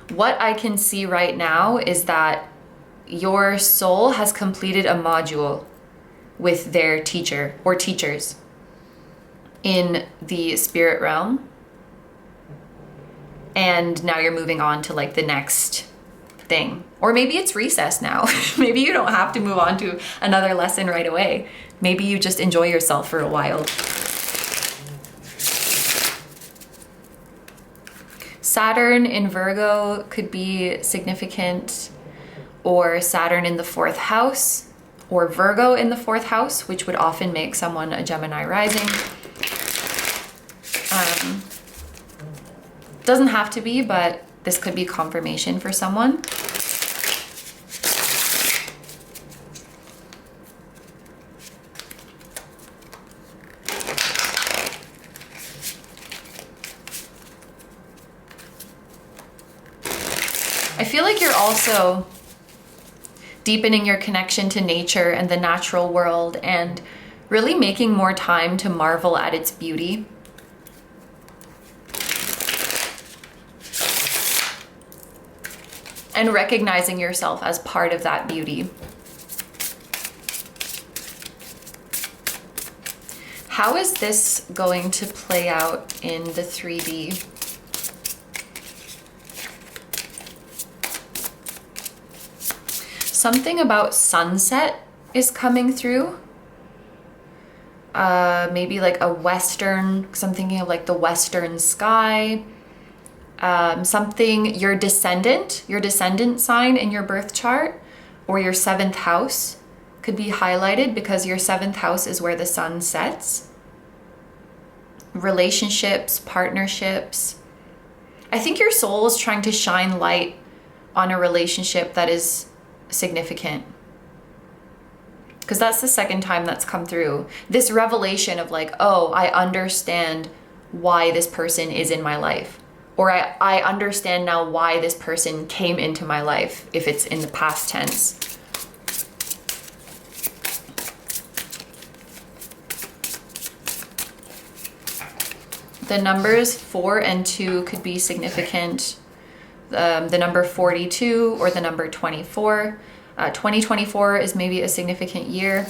what I can see right now is that your soul has completed a module with their teacher or teachers in the spirit realm. And now you're moving on to like the next thing. Or maybe it's recess now. Maybe you don't have to move on to another lesson right away. Maybe you just enjoy yourself for a while. Saturn in Virgo could be significant, or Saturn in the 4th house, or Virgo in the 4th house, which would often make someone a Gemini rising. Doesn't have to be, but this could be confirmation for someone. I feel like you're also deepening your connection to nature and the natural world, and really making more time to marvel at its beauty. And recognizing yourself as part of that beauty. How is this going to play out in the 3D? Something about sunset is coming through. Maybe like a western, 'cause I'm thinking of like the western sky. Something, your descendant sign in your birth chart, or your 7th house could be highlighted, because your 7th house is where the sun sets. Relationships, partnerships. I think your soul is trying to shine light on a relationship that is significant, because that's the second time that's come through. This revelation of like, oh, I understand why this person is in my life, or I understand now why this person came into my life, if it's in the past tense. The numbers 4 and 2 could be significant. The number 42 or the number 24. 2024 is maybe a significant year.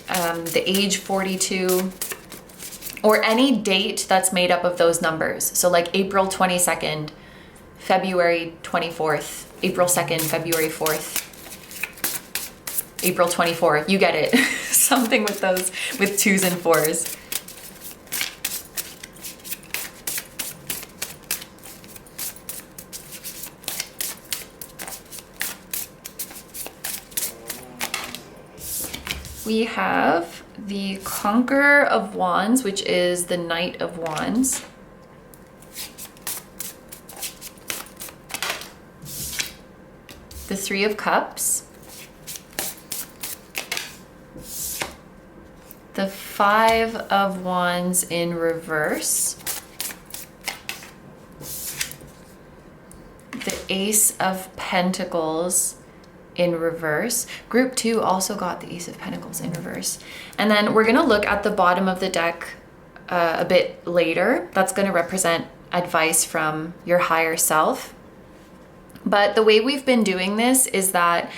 The age 42, or any date that's made up of those numbers. So like April 22nd, February 24th, April 2nd, February 4th, April 24th, you get it. Something with those, with 2s and 4s. We have the Conqueror of Wands, which is the Knight of Wands. The 3 of Cups. The 5 of Wands in reverse. The Ace of Pentacles in reverse. Group 2 also got the Ace of Pentacles in reverse. And then we're gonna look at the bottom of the deck a bit later. That's gonna represent advice from your higher self. But the way we've been doing this is that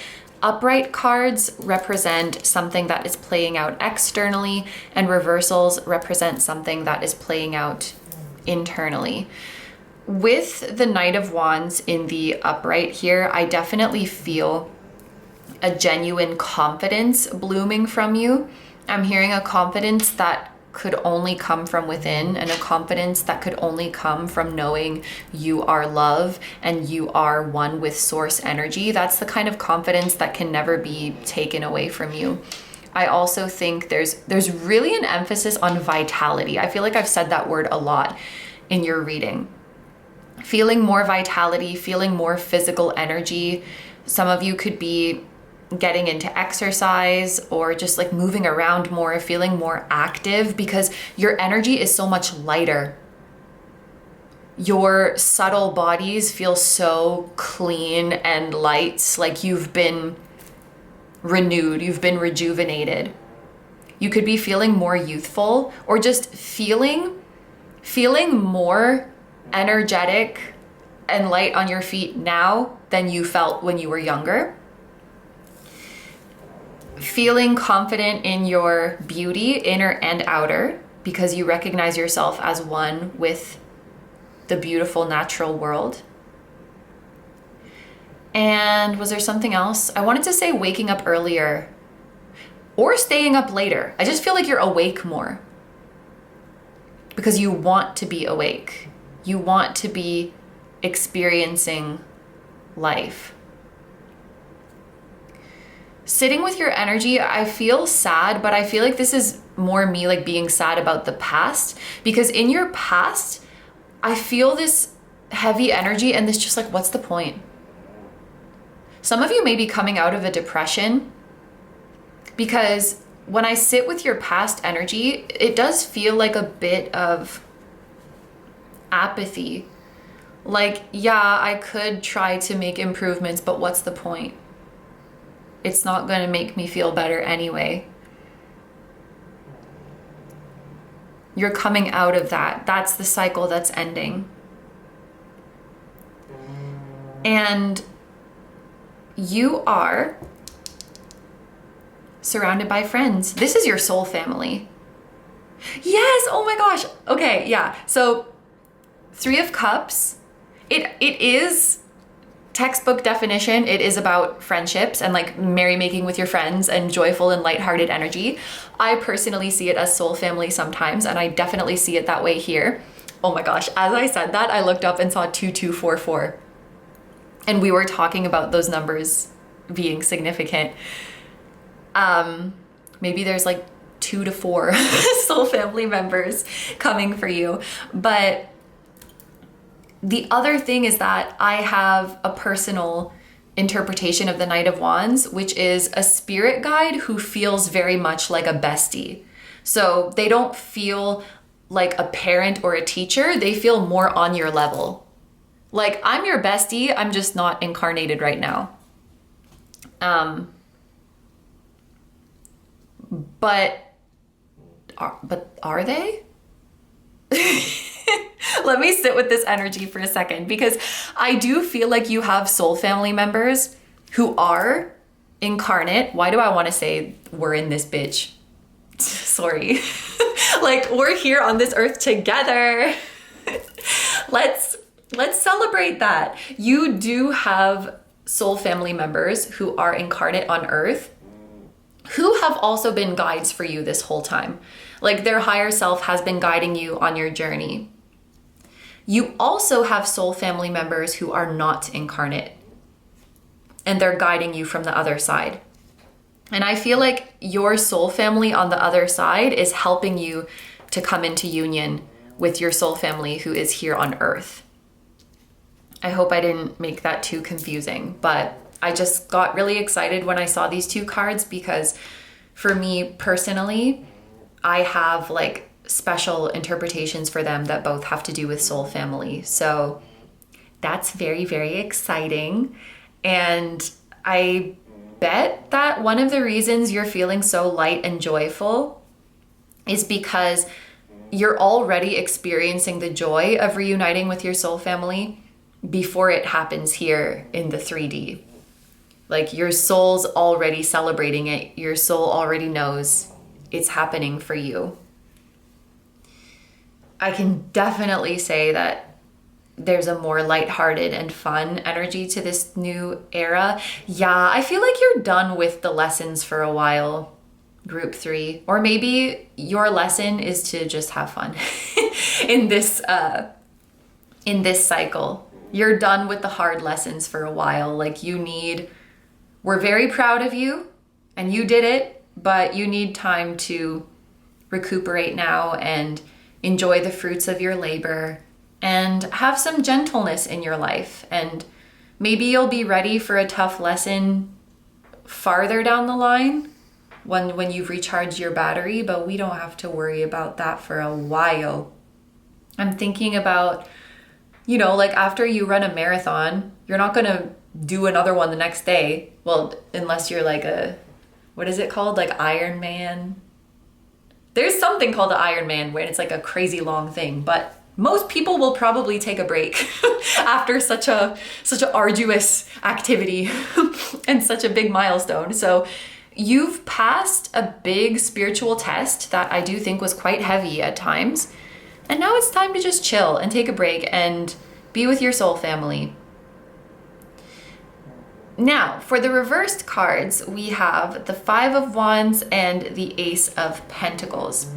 upright cards represent something that is playing out externally, and reversals represent something that is playing out internally. With the Knight of Wands in the upright here, I definitely feel a genuine confidence blooming from you. I'm hearing a confidence that could only come from within, and a confidence that could only come from knowing you are love and you are one with source energy. That's the kind of confidence that can never be taken away from you. I also think there's really an emphasis on vitality. I feel like I've said that word a lot in your reading. Feeling more vitality, feeling more physical energy. Some of you could be getting into exercise, or just like moving around more, feeling more active, because your energy is so much lighter. Your subtle bodies feel so clean and light, like you've been renewed, you've been rejuvenated. You could be feeling more youthful, or just feeling more energetic and light on your feet now than you felt when you were younger. Feeling confident in your beauty, inner and outer, because you recognize yourself as one with the beautiful natural world. And was there something else? I wanted to say waking up earlier or staying up later. I just feel like you're awake more because you want to be awake. You want to be experiencing life. Sitting with your energy, I feel sad, but I feel like this is more me like being sad about the past, because in your past, I feel this heavy energy and this just like, what's the point? Some of you may be coming out of a depression, because when I sit with your past energy, it does feel like a bit of apathy. Like, yeah, I could try to make improvements, but what's the point? It's not going to make me feel better anyway. You're coming out of that. That's the cycle that's ending. And you are surrounded by friends. This is your soul family. Yes, oh my gosh. Okay, yeah. So 3 of Cups, it is textbook definition. It is about friendships and like merrymaking with your friends and joyful and lighthearted energy. I personally see it as soul family sometimes, and I definitely see it that way here. Oh my gosh, as I said that, I looked up and saw 2244. And we were talking about those numbers being significant. Maybe there's like 2 to 4 soul family members coming for you. But the other thing is that I have a personal interpretation of the Knight of Wands, which is a spirit guide who feels very much like a bestie. So they don't feel like a parent or a teacher. They feel more on your level. Like, I'm your bestie, I'm just not incarnated right now. But are they? Let me sit with this energy for a second, because I do feel like you have soul family members who are incarnate. Why do I want to say we're in this bitch? Sorry. Like, we're here on this earth together. Let's celebrate that. You do have soul family members who are incarnate on earth, who have also been guides for you this whole time. Like, their higher self has been guiding you on your journey. You also have soul family members who are not incarnate, and they're guiding you from the other side. And I feel like your soul family on the other side is helping you to come into union with your soul family who is here on earth. I hope I didn't make that too confusing, but I just got really excited when I saw these 2 cards, because for me personally, I have like special interpretations for them that both have to do with soul family. So that's very, very exciting. And I bet that one of the reasons you're feeling so light and joyful is because you're already experiencing the joy of reuniting with your soul family before it happens here in the 3D. Like, your soul's already celebrating it. Your soul already knows it's happening for you. I can definitely say that there's a more lighthearted and fun energy to this new era. Yeah, I feel like you're done with the lessons for a while, group 3. Or maybe your lesson is to just have fun in this cycle. You're done with the hard lessons for a while. Like, we're very proud of you and you did it, but you need time to recuperate now and enjoy the fruits of your labor and have some gentleness in your life. And maybe you'll be ready for a tough lesson farther down the line when you've recharged your battery, but we don't have to worry about that for a while. I'm thinking about, like after you run a marathon, you're not going to do another one the next day. Well, unless you're like what is it called? Like Iron Man. There's something called the Iron Man where it's like a crazy long thing, but most people will probably take a break after such a arduous activity and such a big milestone. So you've passed a big spiritual test that I do think was quite heavy at times. And now it's time to just chill and take a break and be with your soul family. Now, for the reversed cards, we have the 5 of Wands and the Ace of Pentacles.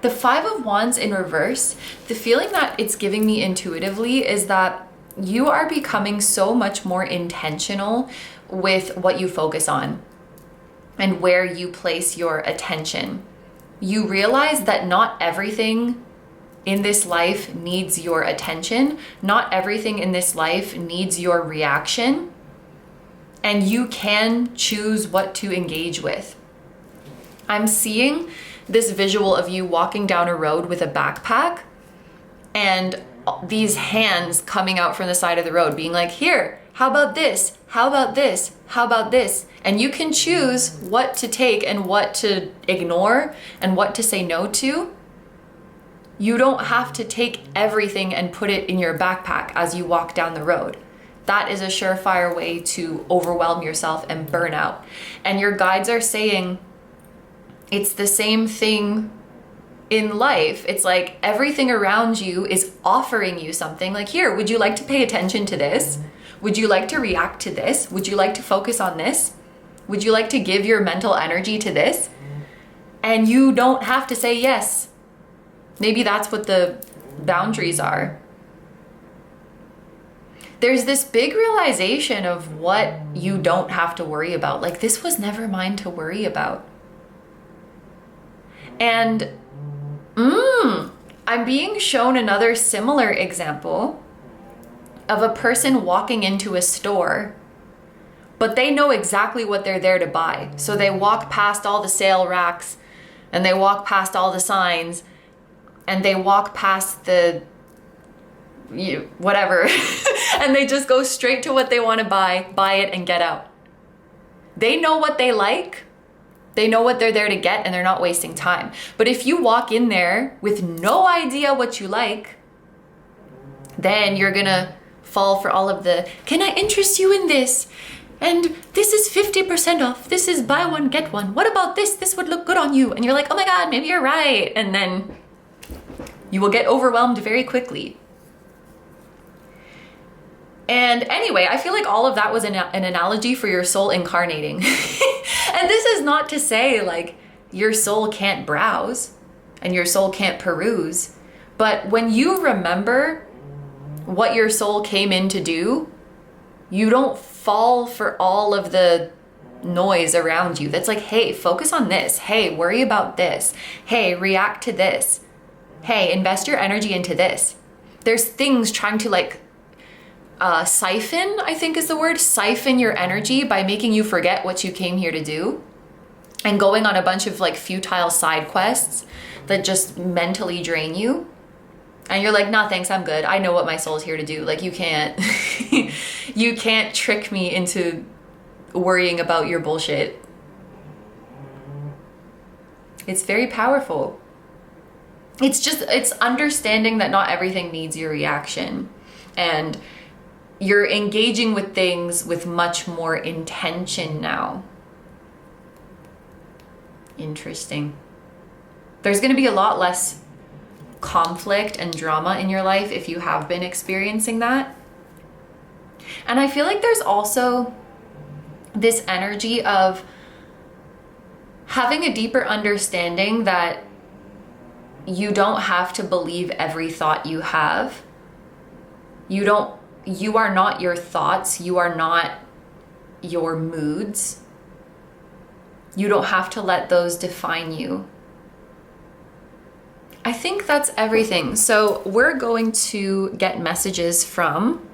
The 5 of Wands in reverse, the feeling that it's giving me intuitively is that you are becoming so much more intentional with what you focus on and where you place your attention. You realize that not everything in this life needs your attention. Not everything in this life needs your reaction. And you can choose what to engage with. I'm seeing this visual of you walking down a road with a backpack and these hands coming out from the side of the road being like, here, How about this? How about this? How about this? And you can choose what to take and what to ignore and what to say no to. You don't have to take everything and put it in your backpack as you walk down the road. That is a surefire way to overwhelm yourself and burn out. And your guides are saying it's the same thing in life. It's like everything around you is offering you something. Like, here, would you like to pay attention to this? Would you like to react to this? Would you like to focus on this? Would you like to give your mental energy to this? And you don't have to say yes. Maybe that's what the boundaries are. There's this big realization of what you don't have to worry about. Like, this was never mine to worry about. And I'm being shown another similar example of a person walking into a store, but they know exactly what they're there to buy. So they walk past all the sale racks and they walk past all the signs and they walk past the whatever and they just go straight to what they want to buy it and get out. They know what they like. They know what they're there to get and they're not wasting time. But if you walk in there with no idea what you like, then you're gonna fall for all of the, can I interest you in this? And this is 50% off. This is buy one, get one. What about this? This would look good on you. And you're like, oh my God, maybe you're right. And then you will get overwhelmed very quickly. And anyway, I feel like all of that was an analogy for your soul incarnating. And this is not to say like your soul can't browse and your soul can't peruse. But when you remember what your soul came in to do, you don't fall for all of the noise around you. That's like, hey, focus on this. Hey, worry about this. Hey, react to this. Hey, invest your energy into this. There's things trying to like siphon, I think is the word, siphon your energy by making you forget what you came here to do and going on a bunch of like futile side quests that just mentally drain you. And you're like, nah, thanks, I'm good. I know what my soul's here to do. Like, you can't, you can't trick me into worrying about your bullshit. It's very powerful. It's understanding that not everything needs your reaction. And you're engaging with things with much more intention now. Interesting. There's going to be a lot less conflict and drama in your life if you have been experiencing that. And I feel like there's also this energy of having a deeper understanding that you don't have to believe every thought you have. You are not your thoughts. You are not your moods. You don't have to let those define you. I think that's everything. So we're going to get messages from,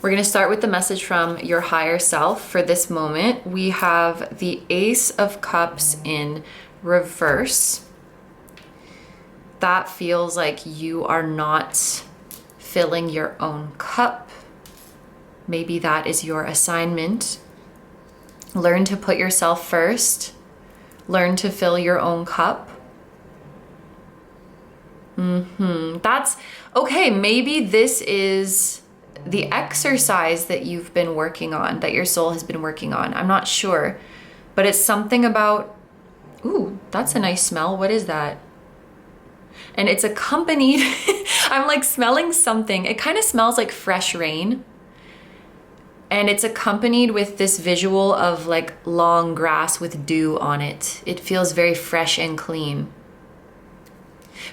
we're going to start with the message from your higher self for this moment. We have the Ace of Cups in reverse. That feels like you are not filling your own cup. Maybe that is your assignment. Learn to put yourself first. Learn to fill your own cup. That's okay. Maybe this is the exercise that you've been working on, that your soul has been working on. I'm not sure, but it's something about, ooh, that's a nice smell. What is that? And it's accompanied, I'm like smelling something. It kind of smells like fresh rain. And it's accompanied with this visual of like long grass with dew on it. It feels very fresh and clean.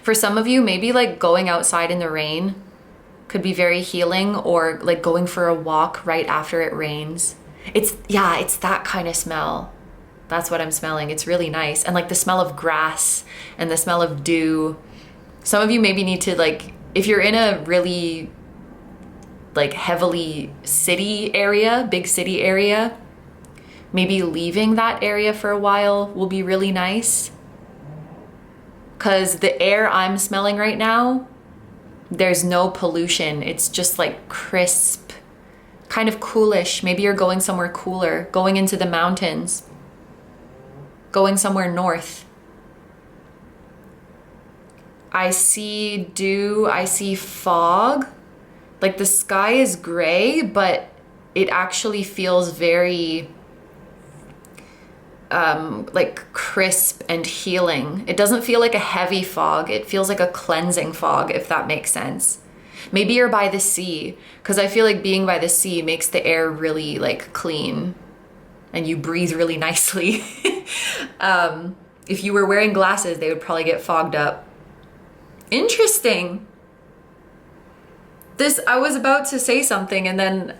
For some of you, maybe like going outside in the rain could be very healing, or like going for a walk right after it rains. It's that kind of smell. That's what I'm smelling. It's really nice. And like the smell of grass and the smell of dew. Some of you maybe need to, like, if you're in a really like heavily city area, big city area, maybe leaving that area for a while will be really nice. Because the air I'm smelling right now, there's no pollution. It's just like crisp, kind of coolish. Maybe you're going somewhere cooler, going into the mountains, going somewhere north. I see dew, I see fog. Like the sky is gray, but it actually feels very like crisp and healing. It doesn't feel like a heavy fog. It feels like a cleansing fog, if that makes sense. Maybe you're by the sea, because I feel like being by the sea makes the air really like clean and you breathe really nicely. If you were wearing glasses, they would probably get fogged up. Interesting. I was about to say something and then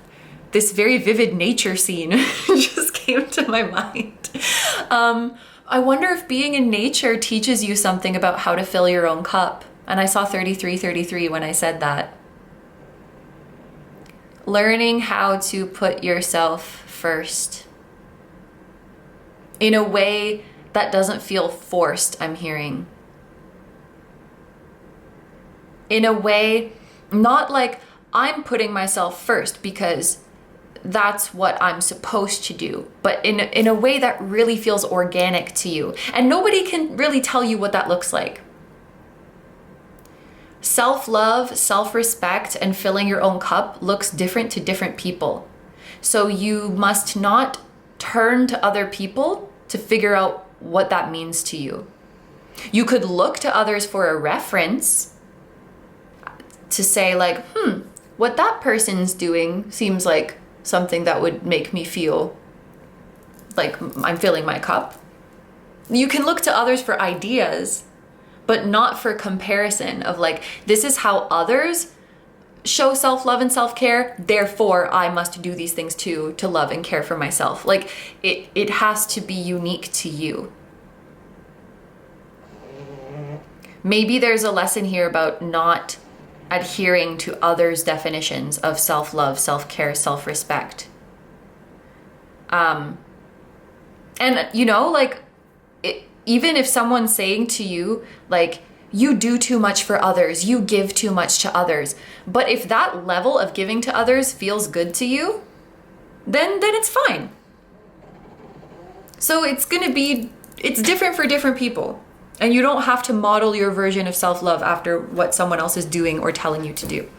this very vivid nature scene just came to my mind. I wonder if being in nature teaches you something about how to fill your own cup. And I saw 3333 when I said that. Learning how to put yourself first in a way that doesn't feel forced, I'm hearing. In a way, not like I'm putting myself first because that's what I'm supposed to do, but in a way that really feels organic to you. And nobody can really tell you what that looks like. Self-love, self-respect, and filling your own cup looks different to different people. So you must not turn to other people to figure out what that means to you. You could look to others for a reference to say like, what that person's doing seems like something that would make me feel like I'm filling my cup. You can look to others for ideas, but not for comparison of like, this is how others show self-love and self-care, therefore I must do these things too to love and care for myself. Like it has to be unique to you. Maybe there's a lesson here about not adhering to others' definitions of self-love, self-care, self-respect. And you know, like even if someone's saying to you, like, you do too much for others, you give too much to others, but if that level of giving to others feels good to you, then it's fine. So it's different for different people. And you don't have to model your version of self-love after what someone else is doing or telling you to do.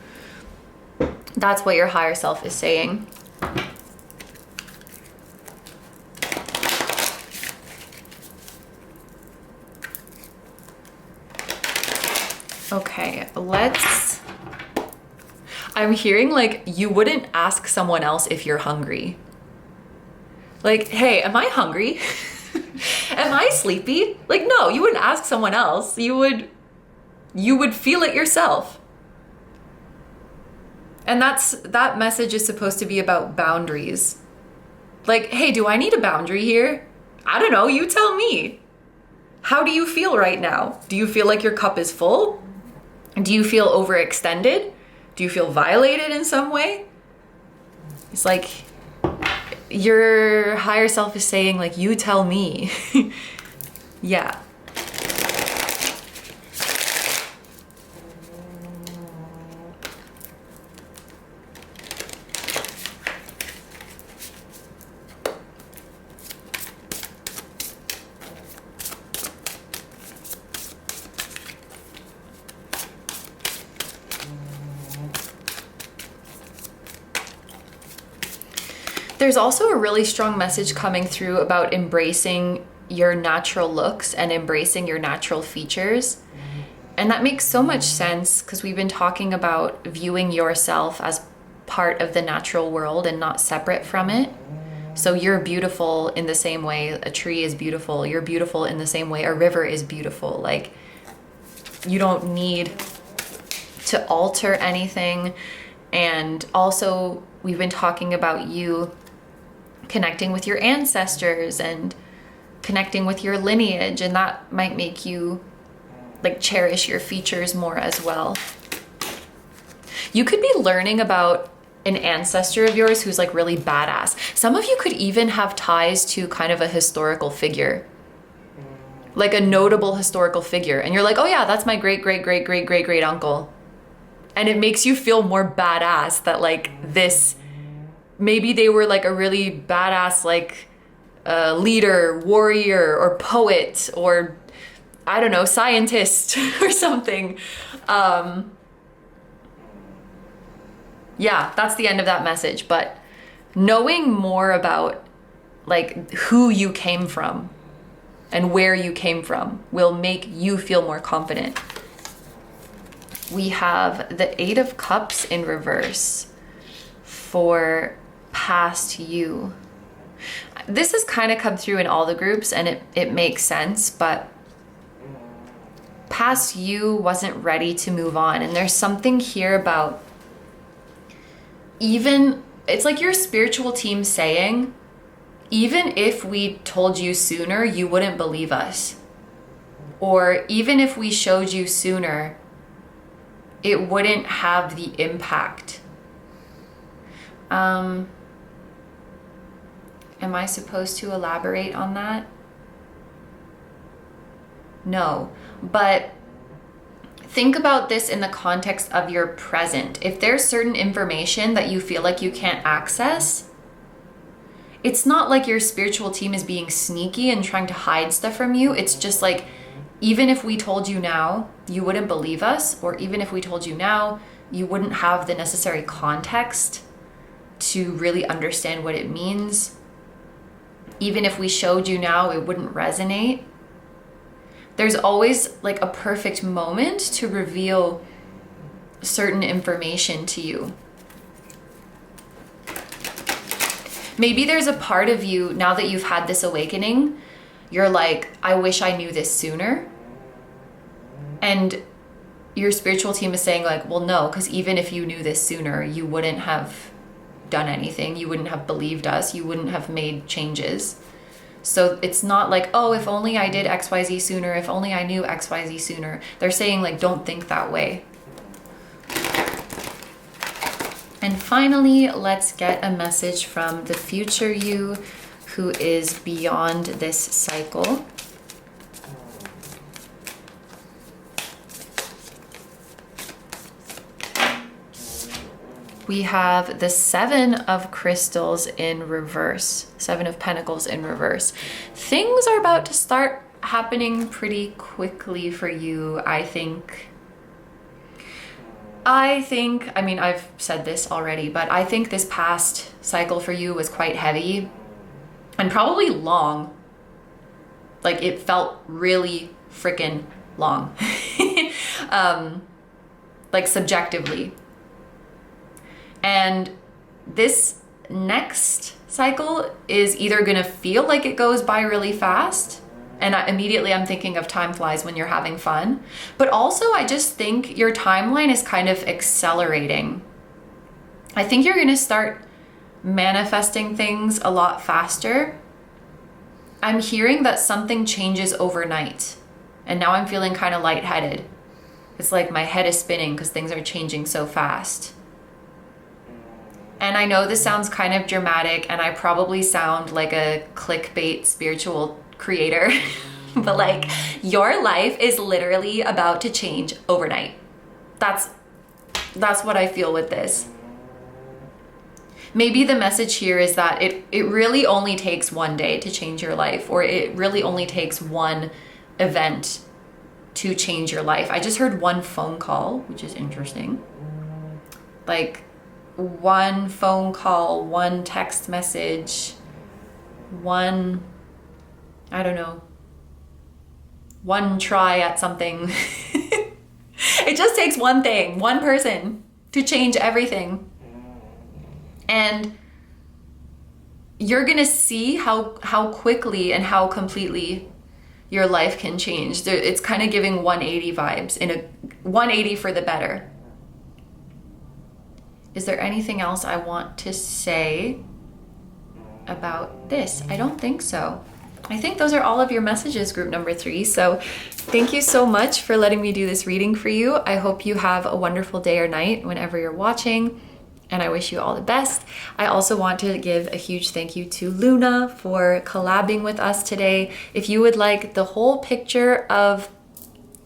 That's what your higher self is saying. Okay, I'm hearing like you wouldn't ask someone else if you're hungry. Like, hey, am I hungry? Am I sleepy? Like, no, you wouldn't ask someone else. You would feel it yourself. And that message is supposed to be about boundaries. Like, hey, do I need a boundary here? I don't know, you tell me. How do you feel right now? Do you feel like your cup is full? Do you feel overextended? Do you feel violated in some way? It's like your higher self is saying like, you tell me. Yeah. There's also a really strong message coming through about embracing your natural looks and embracing your natural features. And that makes so much sense because we've been talking about viewing yourself as part of the natural world and not separate from it. So you're beautiful in the same way a tree is beautiful. You're beautiful in the same way a river is beautiful. Like, you don't need to alter anything. And also, we've been talking about you connecting with your ancestors and connecting with your lineage, and that might make you like cherish your features more as well. You could be learning about an ancestor of yours who's like really badass. Some of you could even have ties to kind of a historical figure, like a notable historical figure, and you're like, oh yeah, that's my great great great great great great uncle. And it makes you feel more badass that like this maybe they were like a really badass, like leader, warrior, or poet, or I don't know, scientist or something. Yeah, that's the end of that message. But knowing more about like who you came from and where you came from will make you feel more confident. We have the 8 of Cups in reverse for past you. This has kind of come through in all the groups and it makes sense, but past you wasn't ready to move on. And there's something here about it's like your spiritual team saying, even if we told you sooner, you wouldn't believe us. Or even if we showed you sooner, it wouldn't have the impact. Am I supposed to elaborate on that? No, but think about this in the context of your present. If there's certain information that you feel like you can't access, it's not like your spiritual team is being sneaky and trying to hide stuff from you. It's just like, even if we told you now, you wouldn't believe us, or even if we told you now, you wouldn't have the necessary context to really understand what it means. Even if we showed you now, it wouldn't resonate. There's always like a perfect moment to reveal certain information to you. Maybe there's a part of you, now that you've had this awakening, you're like, I wish I knew this sooner. And your spiritual team is saying like, well, no, because even if you knew this sooner, you wouldn't have done anything. You wouldn't have believed us. You wouldn't have made changes. So it's not like, oh, if only I did XYZ sooner, if only I knew XYZ sooner. They're saying like, don't think that way. And finally, let's get a message from the future you who is beyond this cycle. We have the 7 of crystals in reverse, 7 of pentacles in reverse. Things are about to start happening pretty quickly for you, I think. I mean, I've said this already, but I think this past cycle for you was quite heavy and probably long. Like it felt really freaking long, like subjectively. And this next cycle is either gonna feel like it goes by really fast, and immediately I'm thinking of time flies when you're having fun, but also I just think your timeline is kind of accelerating. I think you're gonna start manifesting things a lot faster. I'm hearing that something changes overnight, and now I'm feeling kind of lightheaded. It's like my head is spinning because things are changing so fast. And I know this sounds kind of dramatic, and I probably sound like a clickbait spiritual creator, but like your life is literally about to change overnight. That's what I feel with this. Maybe the message here is that it really only takes one day to change your life, or it really only takes one event to change your life. I just heard one phone call, which is interesting. Like one phone call, one text message, one, I don't know, one try at something. It just takes one thing, one person to change everything. And you're gonna see how quickly and how completely your life can change. It's kind of giving 180 vibes, in a 180 for the better. Is there anything else I want to say about this? I don't think so. I think those are all of your messages, group number 3. So thank you so much for letting me do this reading for you. I hope you have a wonderful day or night whenever you're watching, and I wish you all the best. I also want to give a huge thank you to Luna for collabing with us today. If you would like the whole picture of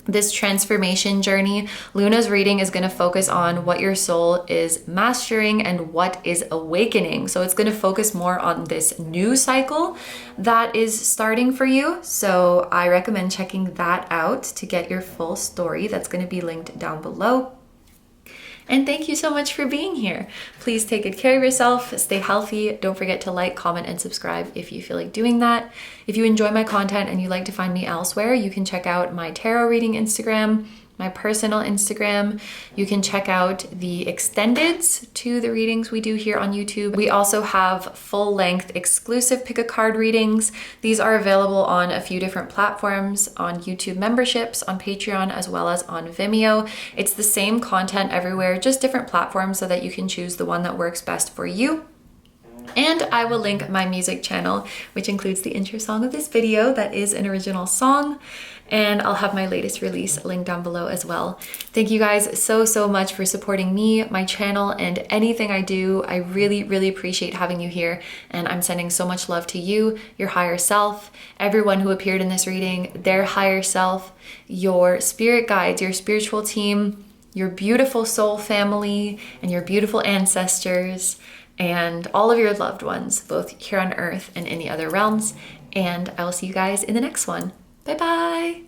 this transformation journey. Luna's reading is going to focus on what your soul is mastering and what is awakening. So it's going to focus more on this new cycle that is starting for you. So I recommend checking that out to get your full story. That's going to be linked down below. And thank you so much for being here. Please take good care of yourself, stay healthy. Don't forget to like, comment, and subscribe if you feel like doing that. If you enjoy my content and you'd like to find me elsewhere, you can check out my tarot reading Instagram, my personal Instagram. You can check out the extendeds to the readings we do here on YouTube. We also have full-length exclusive pick a card readings. These are available on a few different platforms, on YouTube memberships, on Patreon, as well as on Vimeo. It's the same content everywhere, just different platforms so that you can choose the one that works best for you. And I will link my music channel, which includes the intro song of this video that is an original song. And I'll have my latest release linked down below as well. Thank you guys so much for supporting me, my channel, and anything I do. I really appreciate having you here. And I'm sending so much love to you, your higher self, everyone who appeared in this reading, their higher self, your spirit guides, your spiritual team, your beautiful soul family, and your beautiful ancestors, and all of your loved ones, both here on earth and in the other realms. And I will see you guys in the next one. Bye bye.